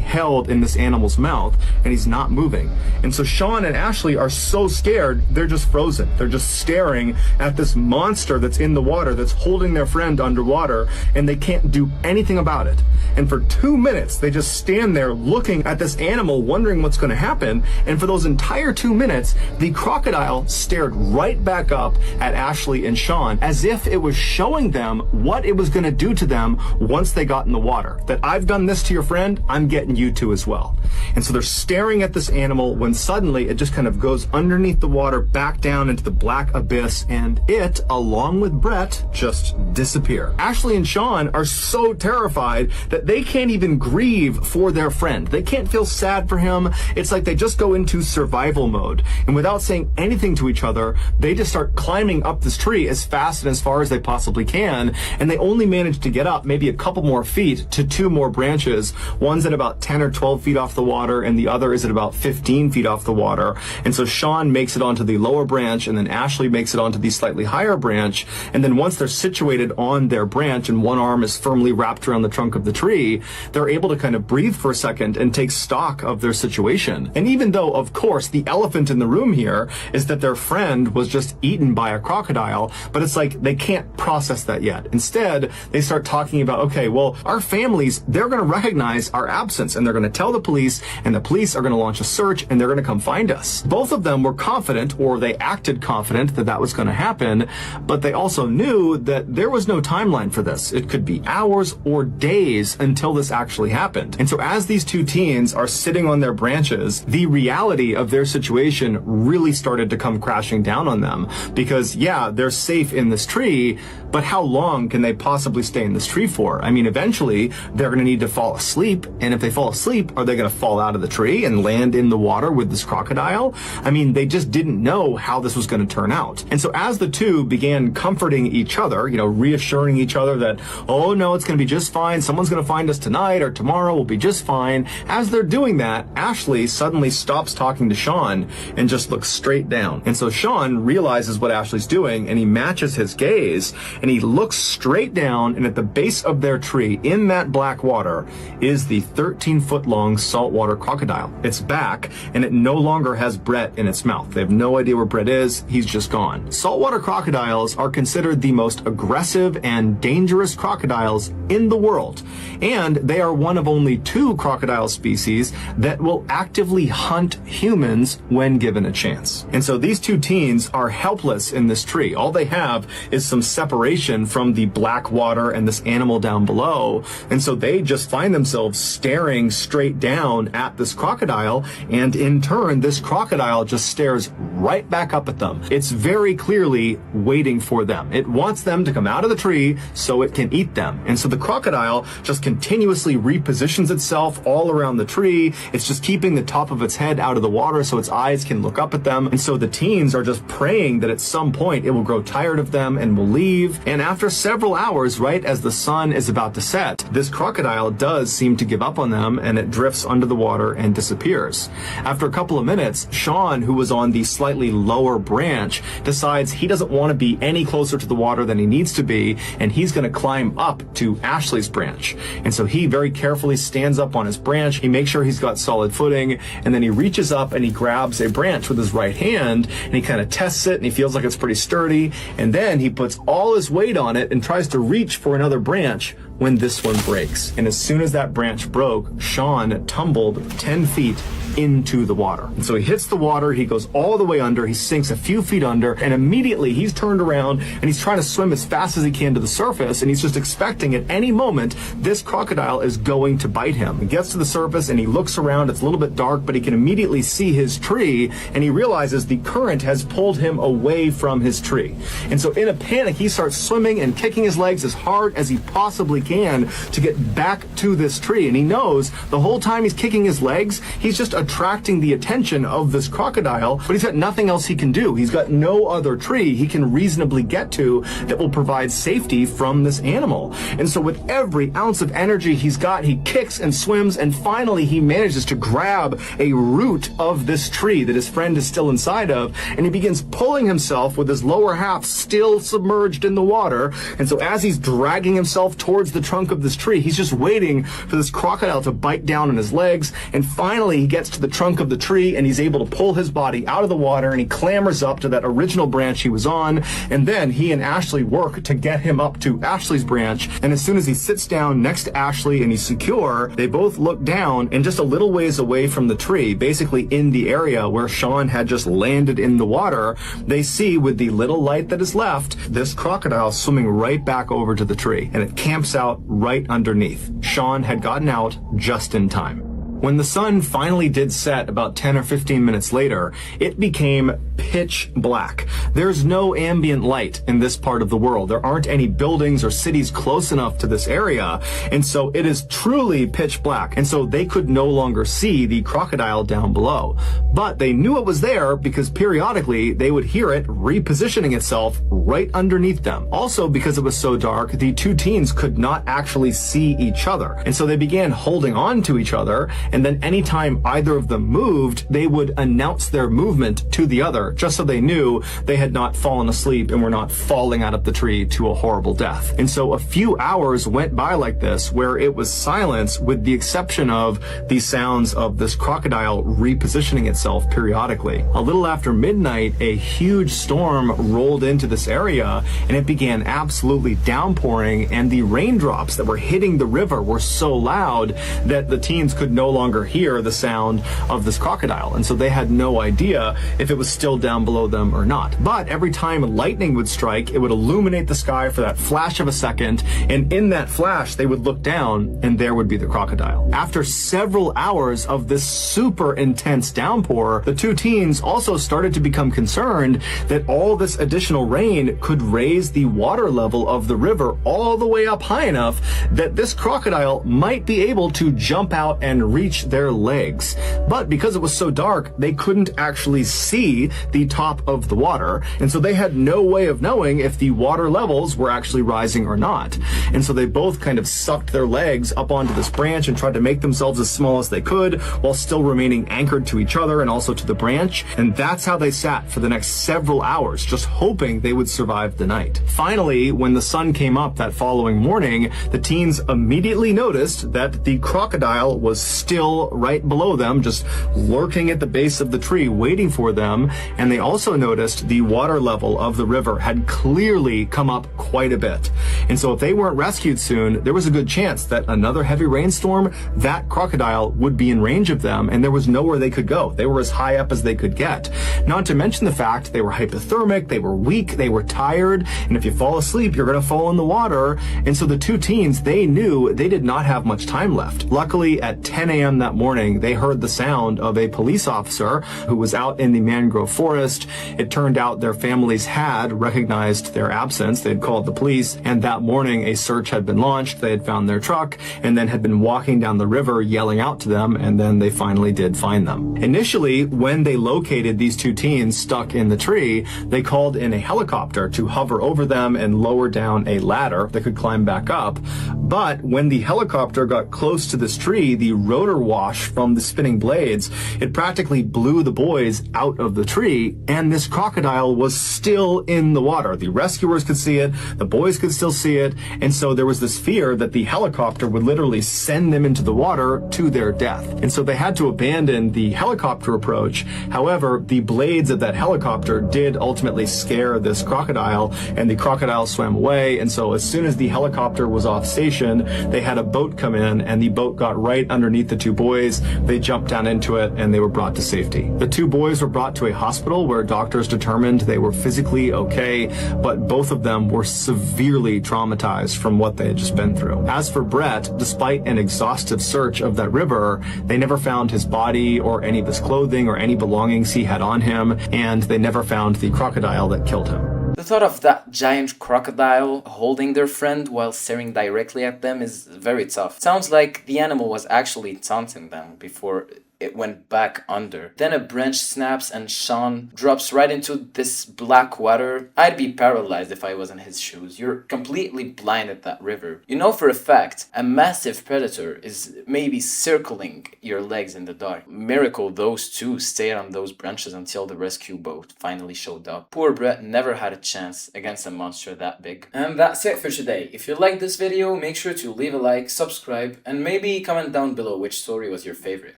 Speaker 8: held in this animal's mouth, and he's not moving. And so Sean and Ashley are so scared, they're just frozen. They're just staring at this monster that's in the water, that's holding their friend underwater, and they can't do anything about it. And for 2 minutes, they just stand there looking at this animal, wondering what's going to happen. And for those entire 2 minutes, the crocodile stared right back up at Ashley and Sean as if it was showing them what it was going to do to them once they got in the water. That I've done this to your friend, I'm getting you to as well. And so they're staring at this animal when suddenly it just kind of goes underneath the water, back down into the black abyss, and it, along with Brett, just disappear. Ashley and Sean are so terrified that they can't even grieve for their friend. They can't feel sad for him. It's like they just go into survival mode. And without saying anything to each other, they just start climbing up this tree as fast and as far as they possibly can. And they only manage to get up maybe a couple more feet to 2 more branches. One's at about 10 or 12 feet off the water, and the other is at about 15 feet off the water. And so Sean makes it onto the lower branch, and then Ashley makes it onto the slightly higher branch. And then once they're situated on their branch and one arm is firmly wrapped around the trunk of the tree, they're able to kind of breathe for a second and take stock of their situation. And even though, of course, the elephant in the room here is that their friend was just eaten by a crocodile, but it's like they can't process that yet. Instead, they start talking about, okay, well, our families, they're going to recognize our absence, and they're going to tell the police, and the police are going to launch a search, and they're going to come find us. Both of them were confident, or they acted confident, that that was going to happen, but they also knew that there was no timeline for this. It could be hours or days until this actually happened. And so as these two teens are sitting on their branches, the reality of their situation really started to come crashing down on them. Because yeah, they're safe in this tree, but how long can they possibly stay in this tree for? I mean, eventually they're going to need to fall asleep. And if they fall asleep, are they going to fall out of the tree and land in the water with this crocodile? I mean, they just didn't know how this was going to turn out. And so as the two began comforting each other, you know, reassuring each other that, oh no, it's going to be just fine. Someone's going to find us tonight, or tomorrow we'll be just fine. As they're doing that, Ashley suddenly stops talking to Sean and just looks straight down. And so Sean realizes what Ashley's doing, and he matches his gaze, and he looks straight down, and at the base of their tree, in that black water, is the 13-foot-long saltwater crocodile. It's back, and it no longer has Brett in its mouth. They have no idea where Brett is. He's just gone. Saltwater crocodiles are considered the most aggressive and dangerous crocodiles in the world, and they are one of only 2 crocodile species that will actively hunt humans when given a chance. And so these two teens are helpless in this tree. All they have is some separation from the black water and this animal down below, and so they just find themselves staring straight down at this crocodile, and in turn this crocodile just stares right back up at them. It's very clearly waiting for them. It wants them to come out of the tree so it can eat them. And so the crocodile just continuously repositions itself all around the tree. It's just keeping the top of its head out of the water so its eyes can look up at them. And so the teens are just praying that at some point it will grow tired of them and will leave. And after several hours, right as the sun is about to set, this crocodile does seem to give up on them, and it drifts under the water and disappears. After a couple of minutes, Sean, who was on the slightly lower branch, decides he doesn't want to be any closer to the water than he needs to be, and he's going to climb up to Ashley's branch. And so he very carefully stands up on his branch. He makes sure he's got solid footing, and then he reaches up and he grabs a branch with his right hand, and he kind of tests it, and he feels like it's pretty sturdy, and then he puts all his weight on it and tries to reach for another branch when this one breaks. And as soon as that branch broke, Sean tumbled 10 feet into the water. And so he hits the water, he goes all the way under, he sinks a few feet under, and immediately he's turned around and he's trying to swim as fast as he can to the surface, and he's just expecting at any moment this crocodile is going to bite him. He gets to the surface and he looks around. It's a little bit dark, but he can immediately see his tree, and he realizes the current has pulled him away from his tree. And so in a panic, he starts swimming and kicking his legs as hard as he possibly can to get back to this tree. And he knows the whole time he's kicking his legs, he's just attracting the attention of this crocodile, but he's got nothing else he can do. He's got no other tree he can reasonably get to that will provide safety from this animal. And so with every ounce of energy he's got, he kicks and swims, and finally he manages to grab a root of this tree that his friend is still inside of, and he begins pulling himself with his lower half still submerged in the water. And so as he's dragging himself towards the trunk of this tree, he's just waiting for this crocodile to bite down on his legs, and finally he gets to the trunk of the tree and he's able to pull his body out of the water, and he clambers up to that original branch he was on, and then he and Ashley work to get him up to Ashley's branch. And as soon as he sits down next to Ashley and he's secure, they both look down, and just a little ways away from the tree, basically in the area where Sean had just landed in the water, they see with the little light that is left, this crocodile swimming right back over to the tree, and it camps out right underneath. Sean had gotten out just in time. When the sun finally did set about 10 or 15 minutes later, it became pitch black. There's no ambient light in this part of the world. There aren't any buildings or cities close enough to this area, and so it is truly pitch black. And so they could no longer see the crocodile down below. But they knew it was there because periodically they would hear it repositioning itself right underneath them. Also, because it was so dark, the two teens could not actually see each other. And so they began holding on to each other, and then anytime either of them moved, they would announce their movement to the other, just so they knew they had not fallen asleep and were not falling out of the tree to a horrible death. And so a few hours went by like this, where it was silence with the exception of the sounds of this crocodile repositioning itself periodically. A little after midnight, a huge storm rolled into this area, and it began absolutely downpouring, and the raindrops that were hitting the river were so loud that the teens could no longer hear the sound of this crocodile, and so they had no idea if it was still down below them or not. But every time lightning would strike, it would illuminate the sky for that flash of a second, and in that flash they would look down and there would be the crocodile. After several hours of this super intense downpour, the two teens also started to become concerned that all this additional rain could raise the water level of the river all the way up high enough that this crocodile might be able to jump out and reach their legs. But because it was so dark, they couldn't actually see the top of the water, and so they had no way of knowing if the water levels were actually rising or not. And so they both kind of sucked their legs up onto this branch and tried to make themselves as small as they could while still remaining anchored to each other and also to the branch. And that's how they sat for the next several hours, just hoping they would survive the night. Finally, when the sun came up that following morning, the teens immediately noticed that the crocodile was still right below them, just lurking at the base of the tree, waiting for them. And they also noticed the water level of the river had clearly come up quite a bit. And so if they weren't rescued soon, there was a good chance that another heavy rainstorm, that crocodile would be in range of them, and there was nowhere they could go. They were as high up as they could get. Not to mention the fact they were hypothermic, they were weak, they were tired, and if you fall asleep, you're going to fall in the water. And so the two teens, they knew they did not have much time left. Luckily, at 10 a.m. that morning, they heard the sound of a police officer who was out in the mangrove forest. It turned out their families had recognized their absence. They'd called the police, and that morning a search had been launched. They had found their truck and then had been walking down the river yelling out to them, and then they finally did find them. Initially, when they located these two teens stuck in the tree, they called in a helicopter to hover over them and lower down a ladder that could climb back up. But when the helicopter got close to this tree, the rotor wash from the spinning blades, it practically blew the boys out of the tree, and this crocodile was still in the water. The rescuers could see it, the boys could still see it, and so there was this fear that the helicopter would literally send them into the water to their death. And so they had to abandon the helicopter approach. However, the blades of that helicopter did ultimately scare this crocodile, and the crocodile swam away. And so as soon as the helicopter was off station, they had a boat come in, and the boat got right underneath the two boys. They jumped down into it, and they were brought to safety. The two boys were brought to a hospital where doctors determined they were physically okay, but both of them were severely traumatized from what they had just been through. As for Brett, despite an exhaustive search of that river, they never found his body or any of his clothing or any belongings he had on him, and they never found the crocodile that killed him.
Speaker 3: The thought of that giant crocodile holding their friend while staring directly at them is very tough. Sounds like the animal was actually taunting them before it went back under. Then a branch snaps and Sean drops right into this black water. I'd be paralyzed if I was in his shoes. You're completely blind at that river. You know for a fact a massive predator is maybe circling your legs in the dark. Miracle those two stayed on those branches until the rescue boat finally showed up. Poor Brett never had a chance against a monster that big. And that's it for today. If you liked this video, make sure to leave a like, subscribe, and maybe comment down below which story was your favorite.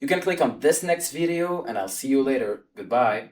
Speaker 3: You can click on this next video, and I'll see you later. Goodbye.